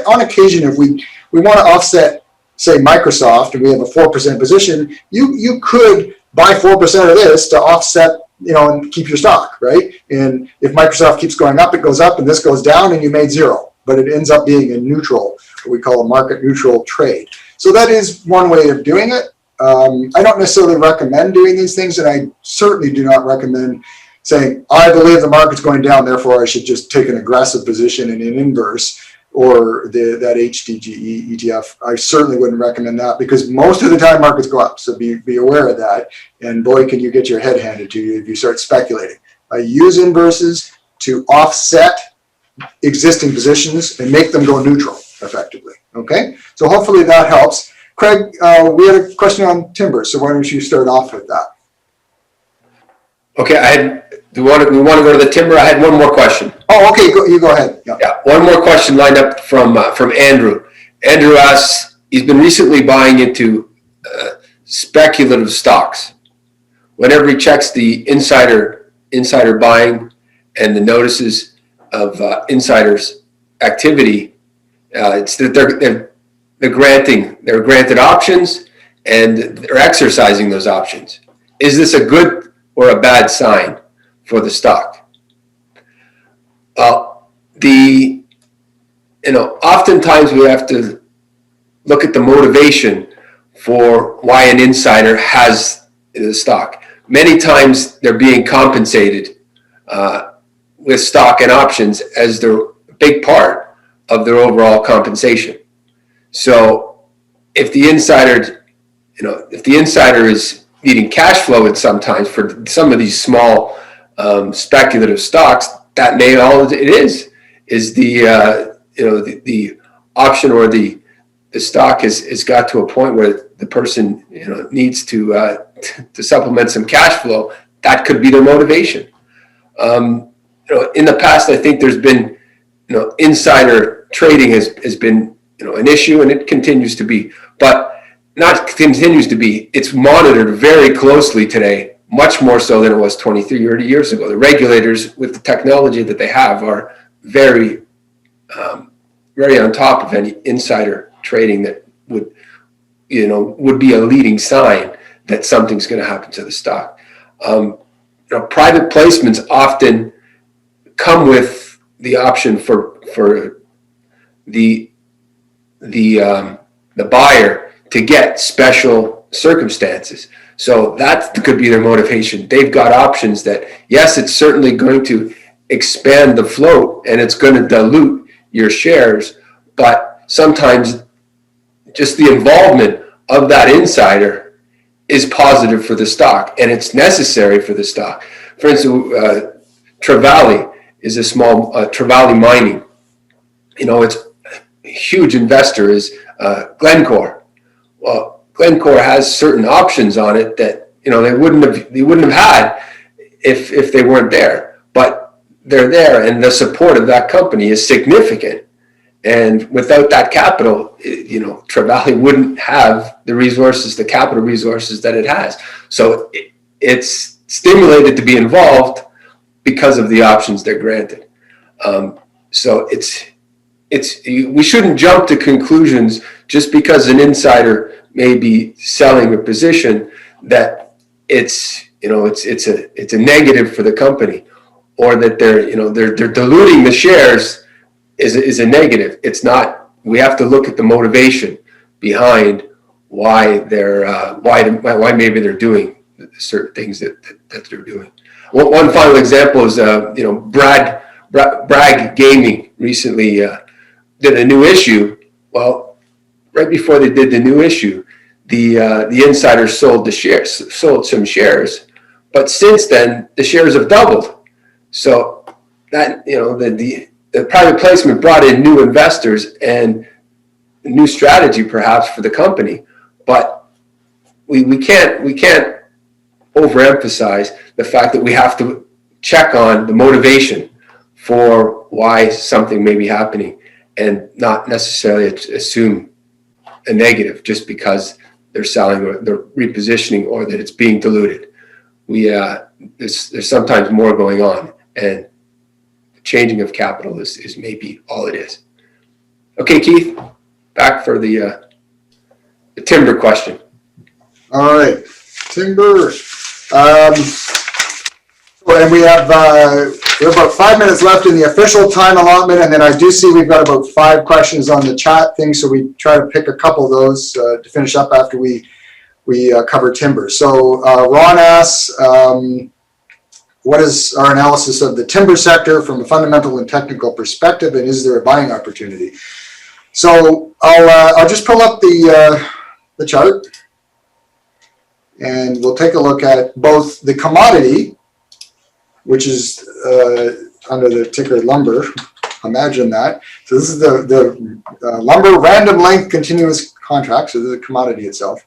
on occasion, if we want to offset, say, Microsoft, and we have a 4% position, you could buy 4% of this to offset, and keep your stock, right? And if Microsoft keeps going up, it goes up, and this goes down, and you made zero. But it ends up being a neutral, what we call a market neutral trade. So that is one way of doing it. I don't necessarily recommend doing these things, and I certainly do not recommend saying, I believe the market's going down, therefore I should just take an aggressive position in an inverse or that HDGE ETF. I certainly wouldn't recommend that, because most of the time markets go up. So be aware of that. And boy, can you get your head handed to you if you start speculating. I use inverses to offset existing positions and make them go neutral effectively. Okay, so hopefully that helps. Craig, we had a question on timber, so why don't you start off with that? Okay, we want to go to the timber. I had one more question. Oh, okay, you go ahead. Yeah, one more question lined up from Andrew. Andrew asks, he's been recently buying into speculative stocks. Whenever he checks the insider buying and the notices of insiders activity, it's that they're granted options and they're exercising those options. Is this a good or a bad sign for the stock? Oftentimes we have to look at the motivation for why an insider has the stock. Many times they're being compensated with stock and options as their big part of their overall compensation. So if the insider is needing cash flow at sometimes for some of these small speculative stocks, that may all it is the option or the stock has got to a point where the person needs to supplement some cash flow. That could be their motivation. In the past, I think there's been insider trading has been an issue, and it continues to be, but not continues to be. It's monitored very closely today, much more so than it was 23, 30 years ago. The regulators, with the technology that they have, are very on top of any insider trading that would be a leading sign that something's going to happen to the stock. Private placements often come with the option for the buyer to get special circumstances. So that could be their motivation. They've got options that, yes, it's certainly going to expand the float and it's going to dilute your shares, but sometimes just the involvement of that insider is positive for the stock, and it's necessary for the stock. For instance, Trevally is a small Trevally Mining. Its huge investor is Glencore. Well, Glencore has certain options on it that they wouldn't have had if they weren't there, but they're there, and the support of that company is significant. And without that capital, Trevally wouldn't have the resources, the capital resources that it has. So it's stimulated to be involved because of the options they're granted. So we shouldn't jump to conclusions just because an insider may be selling a position that it's a negative for the company, or that they're diluting the shares is a negative. It's not. We have to look at the motivation behind why why maybe they're doing certain things that they're doing. One final example is Bragg Gaming recently did a new issue. Well, right before they did the new issue, the insiders sold some shares, but since then the shares have doubled. So that the private placement brought in new investors and a new strategy perhaps for the company, but we can't overemphasize the fact that we have to check on the motivation for why something may be happening, and not necessarily assume a negative just because they're selling or they're repositioning or that it's being diluted. There's sometimes more going on, and the changing of capital is maybe all it is. Okay, Keith, back for the timber question. All right, timber. And we have about 5 minutes left in the official time allotment, and then I do see we've got about 5 questions on the chat thing, so we try to pick a couple of those to finish up after we cover timber. So Ron asks, what is our analysis of the timber sector from a fundamental and technical perspective, and is there a buying opportunity? So I'll just pull up the chart, and we'll take a look at both the commodity, which is under the ticker lumber. Imagine that. So this is the lumber random length continuous contract. So this is the commodity itself.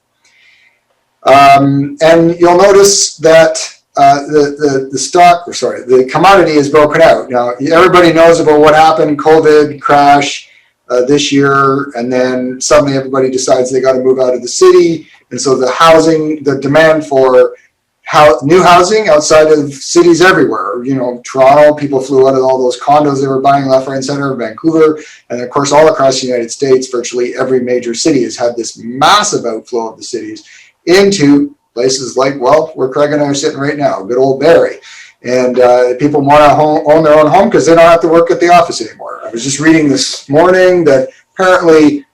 And you'll notice that the commodity is broken out. Now, everybody knows about what happened, COVID crash this year, and then suddenly everybody decides they got to move out of the city. And so the demand for new housing outside of cities everywhere. Toronto, people flew out of all those condos they were buying left, right, and center, Vancouver, and of course all across the United States, virtually every major city has had this massive outflow of the cities into places like, well, where Craig and I are sitting right now, good old Barrie. And people want to own their own home because they don't have to work at the office anymore. I was just reading this morning that apparently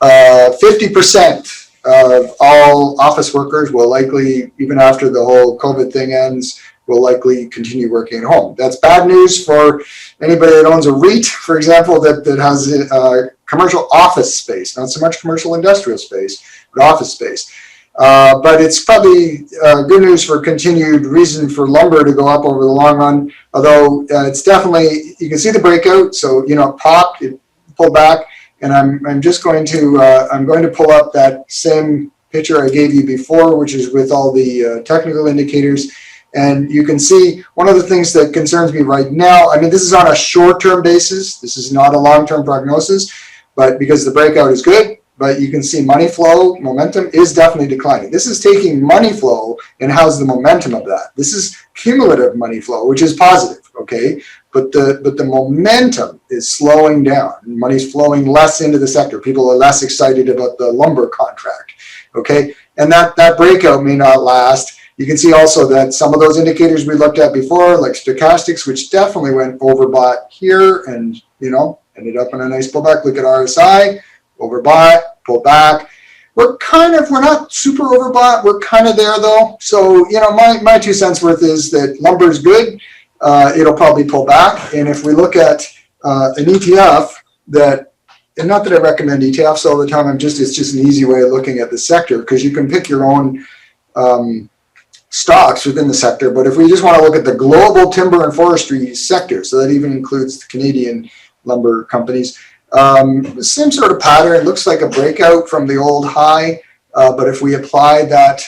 50% of all office workers will likely, even after the whole COVID thing ends, will likely continue working at home. That's bad news for anybody that owns a REIT, for example, that has commercial office space, not so much commercial industrial space, but office space. But it's probably good news for continued reason for lumber to go up over the long run, although it's definitely, you can see the breakout. So, it popped, it pulled back. And I'm just going to I'm going to pull up that same picture I gave you before, which is with all the technical indicators, and you can see one of the things that concerns me right now. I mean, this is on a short-term basis. This is not a long-term prognosis, but because the breakout is good, but you can see money flow momentum is definitely declining. This is taking money flow and how's the momentum of that. This is cumulative money flow, which is positive, okay? But the momentum is slowing down. Money's flowing less into the sector. People are less excited about the lumber contract, okay? And that breakout may not last. You can see also that some of those indicators we looked at before, like stochastics, which definitely went overbought here and, ended up in a nice pullback. Look at RSI, overbought, pulled back. We're not super overbought. We're kind of there though. So, my 2 cents worth is that lumber's good. It'll probably pull back. And if we look at an ETF and not that I recommend ETFs all the time, it's just an easy way of looking at the sector because you can pick your own stocks within the sector. But if we just want to look at the global timber and forestry sector, so that even includes the Canadian lumber companies, the same sort of pattern. It looks like a breakout from the old high. But if we apply that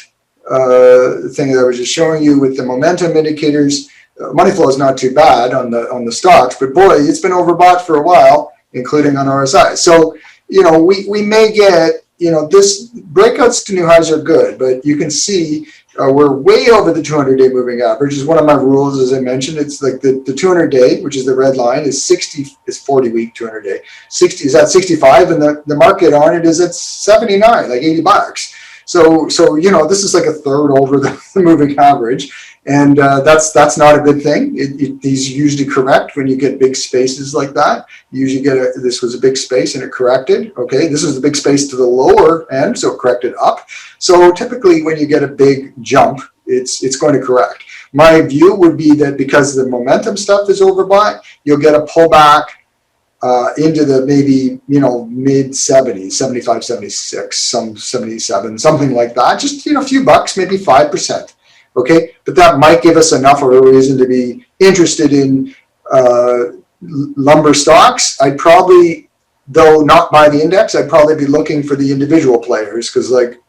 thing that I was just showing you with the momentum indicators, money flow is not too bad on the stocks, but boy, it's been overbought for a while, including on RSI. So, we may get, this breakouts to new highs are good, but you can see we're way over the 200-day moving average. Is one of my rules, as I mentioned. It's like the 200-day, which is the red line, is 40-week 200-day. 60 is at 65, and the market on it is at 79, like $80. So this is like a third over the moving average. And that's not a good thing. These usually correct when you get big spaces like that. You usually get this was a big space and it corrected. Okay, this is the big space to the lower end, so it corrected up. So typically when you get a big jump, it's going to correct. My view would be that because the momentum stuff is overbought, you'll get a pullback into the maybe mid 70s, 75, 76, some 77, something like that. Just a few bucks, maybe 5%. Okay, but that might give us enough of a reason to be interested in lumber stocks. I'd probably, though not buy the index, I'd probably be looking for the individual players because, like,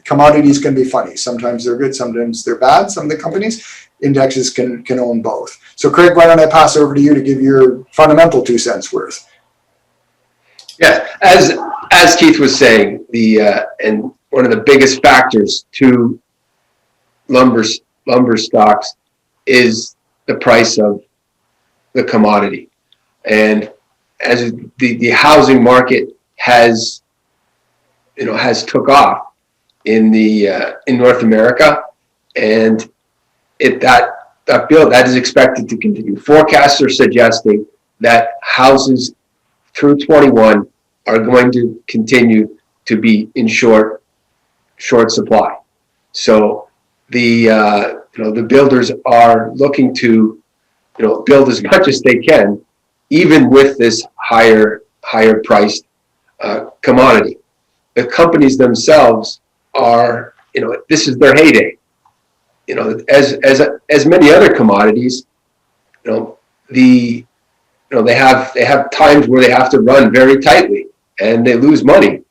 commodities can be funny. Sometimes they're good, sometimes they're bad. Some of the companies, indexes can own both. So Craig, why don't I pass over to you to give your fundamental 2 cents worth? Yeah, as Keith was saying, and one of the biggest factors to lumber stocks is the price of the commodity. And as the housing market has took off in North America, and that is expected to continue. Forecasts are suggesting that houses through 21 are going to continue to be in short supply. So the builders are looking to build as much as they can, even with this higher priced commodity. The companies themselves are, this is their heyday. As many other commodities, they have times where they have to run very tightly and they lose money.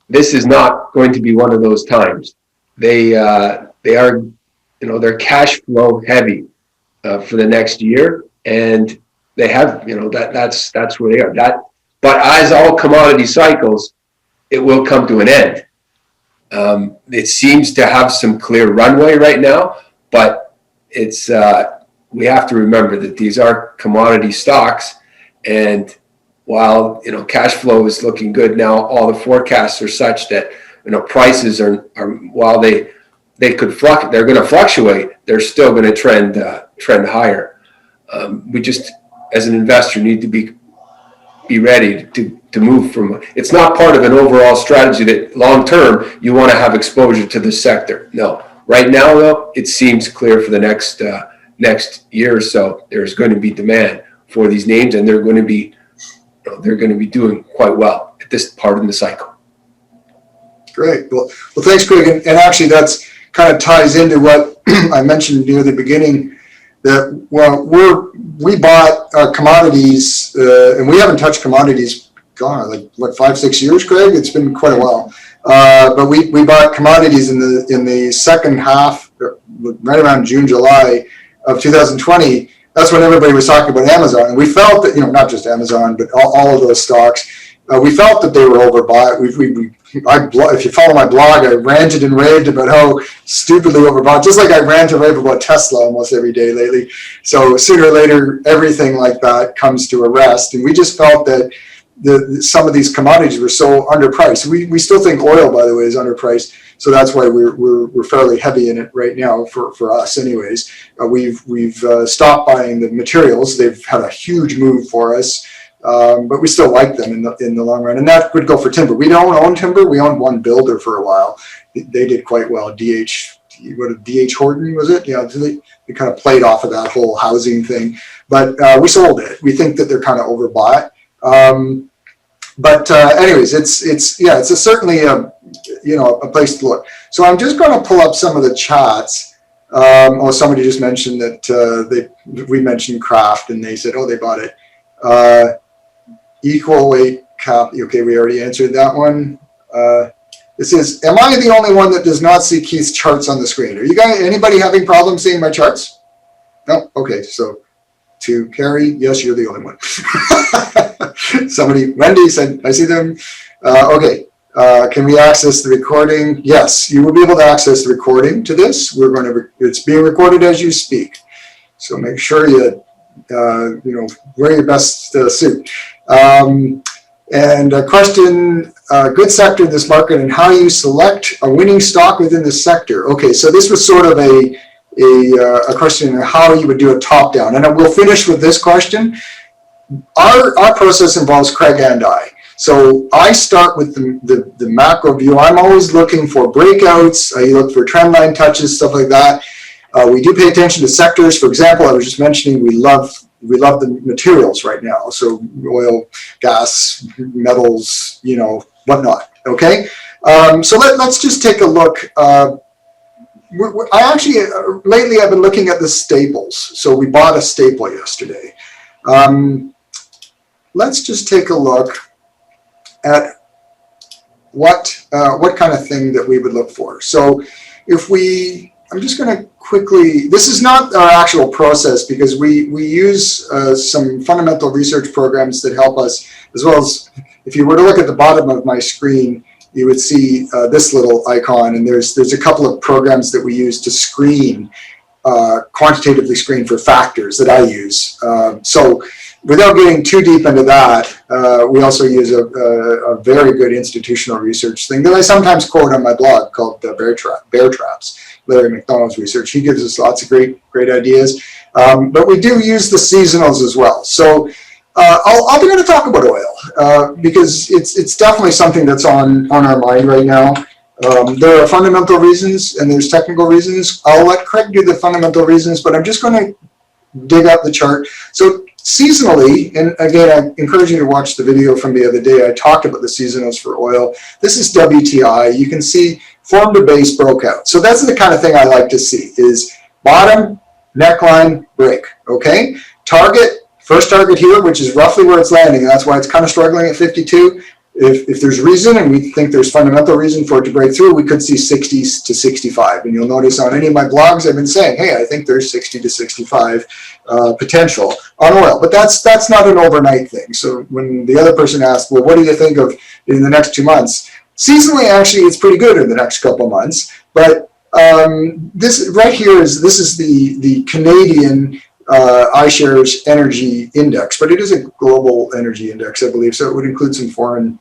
This is not going to be one of those times. They are, they're cash flow heavy for the next year, and they have, that's where they are. But as all commodity cycles, it will come to an end. It seems to have some clear runway right now, but it's we have to remember that these are commodity stocks, and while cash flow is looking good now, all the forecasts are such that prices are while they're going to fluctuate, they're still going to trend higher. We just, as an investor, need to be ready to move from. It's not part of an overall strategy that long term you want to have exposure to this sector. No, right now though, it seems clear for the next year or so there's going to be demand for these names, and they're going to be doing quite well at this part in the cycle. Great. Well, thanks, Craig. And actually, that's kind of ties into what I mentioned near the beginning. That we bought commodities, and we haven't touched commodities. God, like what, 5-6 years, Craig? It's been quite a while. But we bought commodities in the second half, right around June, July of 2020. That's when everybody was talking about Amazon, and we felt that not just Amazon, but all of those stocks. We felt that they were overbought. If you follow my blog, I ranted and raved about how stupidly overbought, just like I rant and rave about Tesla almost every day lately. So sooner or later, everything like that comes to a rest. And we just felt that some of these commodities were so underpriced. We still think oil, by the way, is underpriced. So that's why we're fairly heavy in it right now for us anyways. We've stopped buying the materials. They've had a huge move for us. But we still like them in the long run, and that would go for timber. We don't own timber. We owned one builder for a while. They did quite well. DH Horton, was it? Yeah, they kind of played off of that whole housing thing. But we sold it. We think that they're kind of overbought. But anyways, it's certainly a place to look. So I'm just going to pull up some of the chats. Somebody just mentioned that we mentioned Kraft, and they said, they bought it. Equal weight cap. Okay, we already answered that one. It says, am I the only one that does not see Keith's charts on the screen? Are you guys, anybody having problems seeing my charts? No? Okay, so to Carrie, yes, you're the only one. Wendy said, I see them. Okay, can we access the recording? Yes, you will be able to access the recording to this. It's being recorded as you speak. So make sure you wear your best suit. And a question, good sector in this market and how you select a winning stock within the sector. Okay, so this was sort of a question on how you would do a top down. And we'll finish with this question. Our process involves Craig and I. So I start with the macro view. I'm always looking for breakouts. I look for trend line touches, stuff like that. We do pay attention to sectors. For example, I was just mentioning we love the materials right now. So oil, gas, metals, whatnot. Okay. So let's just take a look. Lately I've been looking at the staples. So we bought a staple yesterday. Let's just take a look at what kind of thing that we would look for. So if I'm just going to quickly, this is not our actual process because we use some fundamental research programs that help us, as well as if you were to look at the bottom of my screen, you would see this little icon, and there's a couple of programs that we use to screen, quantitatively screen for factors that I use. So without getting too deep into that, we also use a very good institutional research thing that I sometimes quote on my blog called Bear Traps. Larry McDonald's research. He gives us lots of great ideas. But we do use the seasonals as well. So I'll be going to talk about oil because it's definitely something that's on our mind right now. There are fundamental reasons and there's technical reasons. I'll let Craig do the fundamental reasons, but I'm just going to dig up the chart. So seasonally, and again, I encourage you to watch the video from the other day. I talked about the seasonals for oil. This is WTI. You can see form to base broke out. So that's the kind of thing I like to see is bottom, neckline, break, okay? Target, first target here, which is roughly where it's landing. And that's why it's kind of struggling at 52. If there's reason, and we think there's fundamental reason for it to break through, we could see 60s to 65. And you'll notice on any of my blogs, I've been saying, hey, I think there's 60 to 65 potential on oil. But that's not an overnight thing. So when the other person asked, well, what do you think of in the next 2 months? Seasonally, actually, it's pretty good in the next couple months. But this right here is the Canadian iShares Energy Index, but it is a global energy index, I believe, so it would include some foreign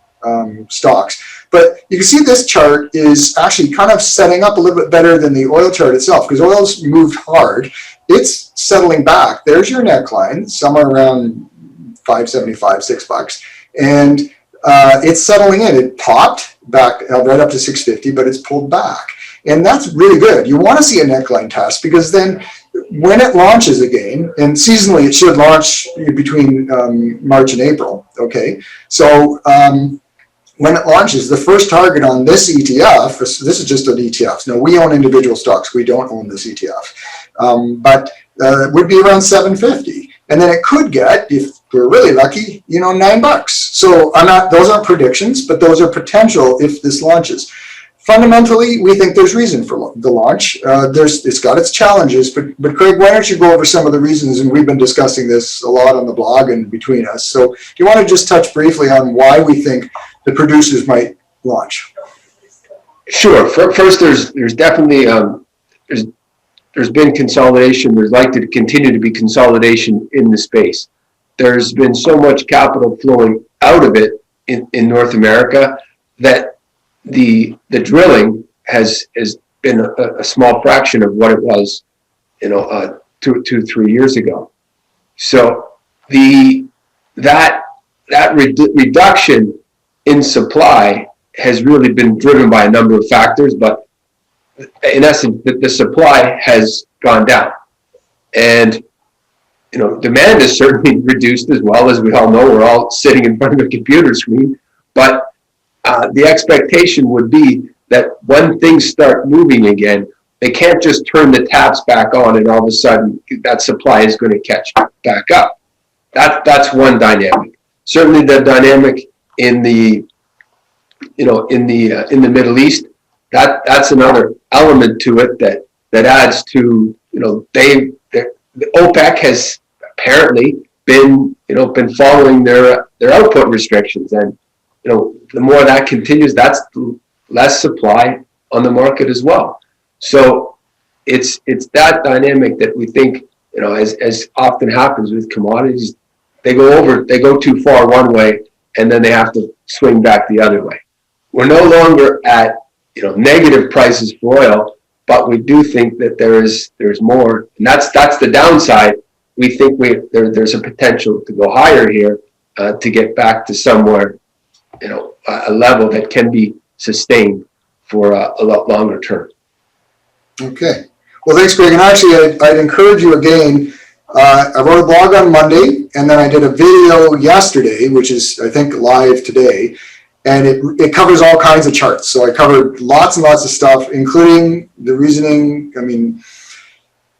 stocks. But you can see this chart is actually kind of setting up a little bit better than the oil chart itself because oil's moved hard. It's settling back. There's your neckline, somewhere around $5.75, $6, and it's settling in. It popped back right up to 650, but it's pulled back, and that's really good. You want to see a neckline test because then when it launches again, and seasonally it should launch between March and April, okay? So when it launches, the first target on this ETF, this is just an ETF. No, we own individual stocks. We don't own this ETF. But would be around 750. And then it could get, if we're really lucky, $9. So those aren't predictions, but those are potential if this launches. Fundamentally, we think there's reason for the launch. It's got its challenges, but Craig, why don't you go over some of the reasons? And we've been discussing this a lot on the blog and between us. So do you want to just touch briefly on why we think the producers might launch? Sure. First, there's definitely there's been consolidation. There's likely to continue to be consolidation in the space. There's been so much capital flowing out of it in North America that the drilling has been a small fraction of what it was, 2-3 years ago. So that reduction in supply has really been driven by a number of factors, but in essence, the supply has gone down, and demand is certainly reduced as well. As we all know, we're all sitting in front of a computer screen, but the expectation would be that when things start moving again, they can't just turn the taps back on and all of a sudden that supply is going to catch back up. That's one dynamic. Certainly, the dynamic in the Middle East, that's another element to it that adds to the OPEC has apparently been following their output restrictions, and the more that continues, that's less supply on the market as well. So it's that dynamic that we think, as often happens with commodities, they go too far one way and then they have to swing back the other way. We're no longer at negative prices for oil, but we do think that there's more, and that's the downside. We think there's a potential to go higher here to get back to somewhere, a level that can be sustained for a lot longer term. Okay. Well, thanks, Greg. And actually, I'd encourage you again. I wrote a blog on Monday, and then I did a video yesterday, which is, I think, live today. And it covers all kinds of charts. So I covered lots and lots of stuff, including the reasoning. I mean,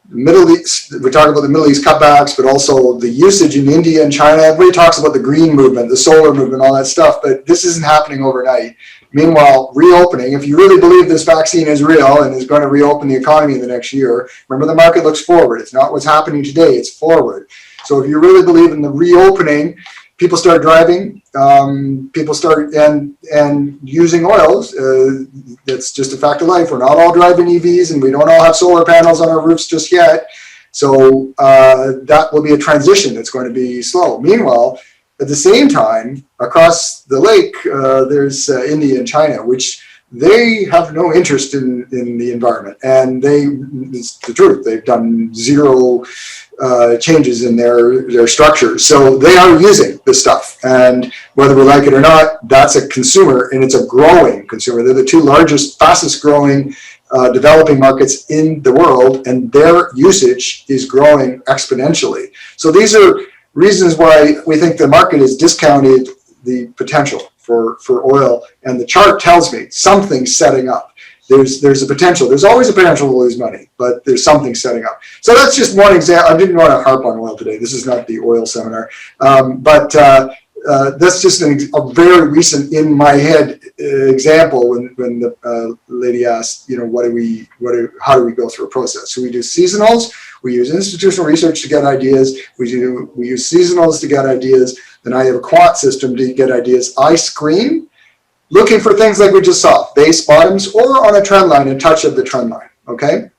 the Middle East, we're talking about the Middle East cutbacks, but also the usage in India and China. Everybody talks about the green movement, the solar movement, all that stuff, but this isn't happening overnight. Meanwhile, reopening, if you really believe this vaccine is real and is going to reopen the economy in the next year, remember the market looks forward. It's not what's happening today, it's forward. So if you really believe in the reopening, people start driving, people start and using oils. That's just a fact of life. We're not all driving EVs and we don't all have solar panels on our roofs just yet. So that will be a transition that's going to be slow. Meanwhile, at the same time, across the lake, there's India and China, which they have no interest in the environment. And it's the truth, they've done zero changes in their structures. So they are using this stuff. And whether we like it or not, that's a consumer, and it's a growing consumer. They're the two largest, fastest growing developing markets in the world, and their usage is growing exponentially. So these are reasons why we think the market has discounted the potential for oil, and the chart tells me something's setting up. There's a potential. There's always a potential to lose money, but there's something setting up. So that's just one example. I didn't want to harp on oil today. This is not the oil seminar, but that's just a very recent in my head example when the lady asked, you know, how do we go through a process? So we do seasonals. We use institutional research to get ideas. We use seasonals to get ideas. Then I have a quant system to get ideas. I screen, looking for things like we just saw, base, bottoms, or on a trend line, a touch of the trend line, okay?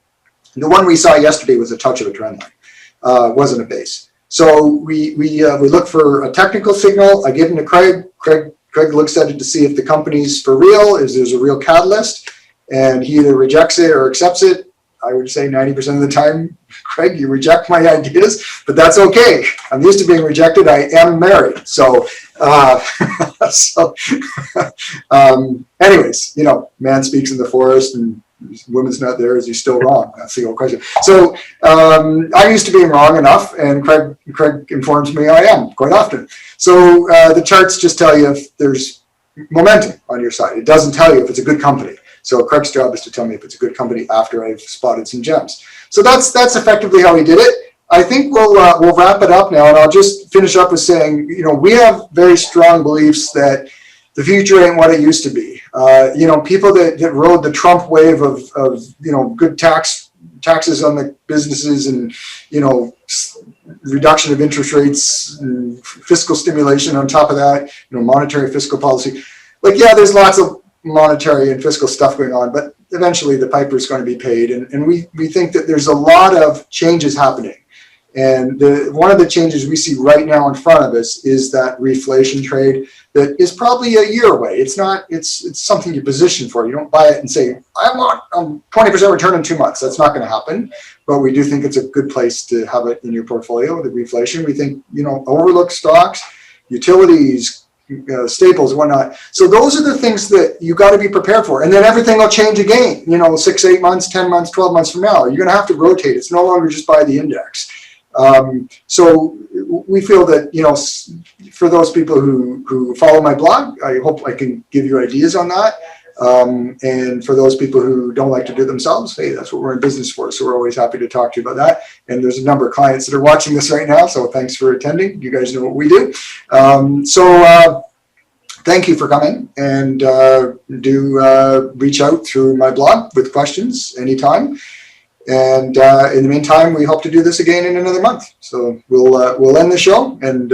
The one we saw yesterday was a touch of a trend line, wasn't a base. So we look for a technical signal. I give them to Craig. Craig looks at it to see if the company's for real, if there's a real catalyst, and he either rejects it or accepts it. I would say 90% of the time, Craig, you reject my ideas, but that's okay. I'm used to being rejected. I am married. So, anyways, you know, man speaks in the forest and woman's not there. Is he still wrong? That's the old question. So I'm used to being wrong enough, and Craig informs me I am quite often. So the charts just tell you if there's momentum on your side. It doesn't tell you if it's a good company. So Craig's job is to tell me if it's a good company after I've spotted some gems. So that's effectively how he did it. I think we'll wrap it up now, and I'll just finish up with saying, you know, we have very strong beliefs that the future ain't what it used to be. You know, people that rode the Trump wave of you know, good taxes on the businesses and, you know, reduction of interest rates and fiscal stimulation on top of that, you know, monetary fiscal policy. Like, yeah, there's lots of monetary and fiscal stuff going on, but eventually the piper is going to be paid. And we think that there's a lot of changes happening. And one of the changes we see right now in front of us is that reflation trade that is probably a year away. It's not, it's something you position for. You don't buy it and say, I want 20% return in 2 months. That's not going to happen. But we do think it's a good place to have it in your portfolio, the reflation. We think, you know, overlooked stocks, utilities, staples and whatnot. So those are the things that you got to be prepared for. And then everything will change again, you know, 6, 8 months, 10 months, 12 months from now. You're going to have to rotate. It's no longer just buy the index. So we feel that, you know, for those people who follow my blog, I hope I can give you ideas on that. And for those people who don't like to do it themselves, hey, that's what we're in business for. So we're always happy to talk to you about that. And there's a number of clients that are watching this right now. So thanks for attending. You guys know what we do. Thank you for coming, and do reach out through my blog with questions anytime. And in the meantime, we hope to do this again in another month. So we'll end the show, and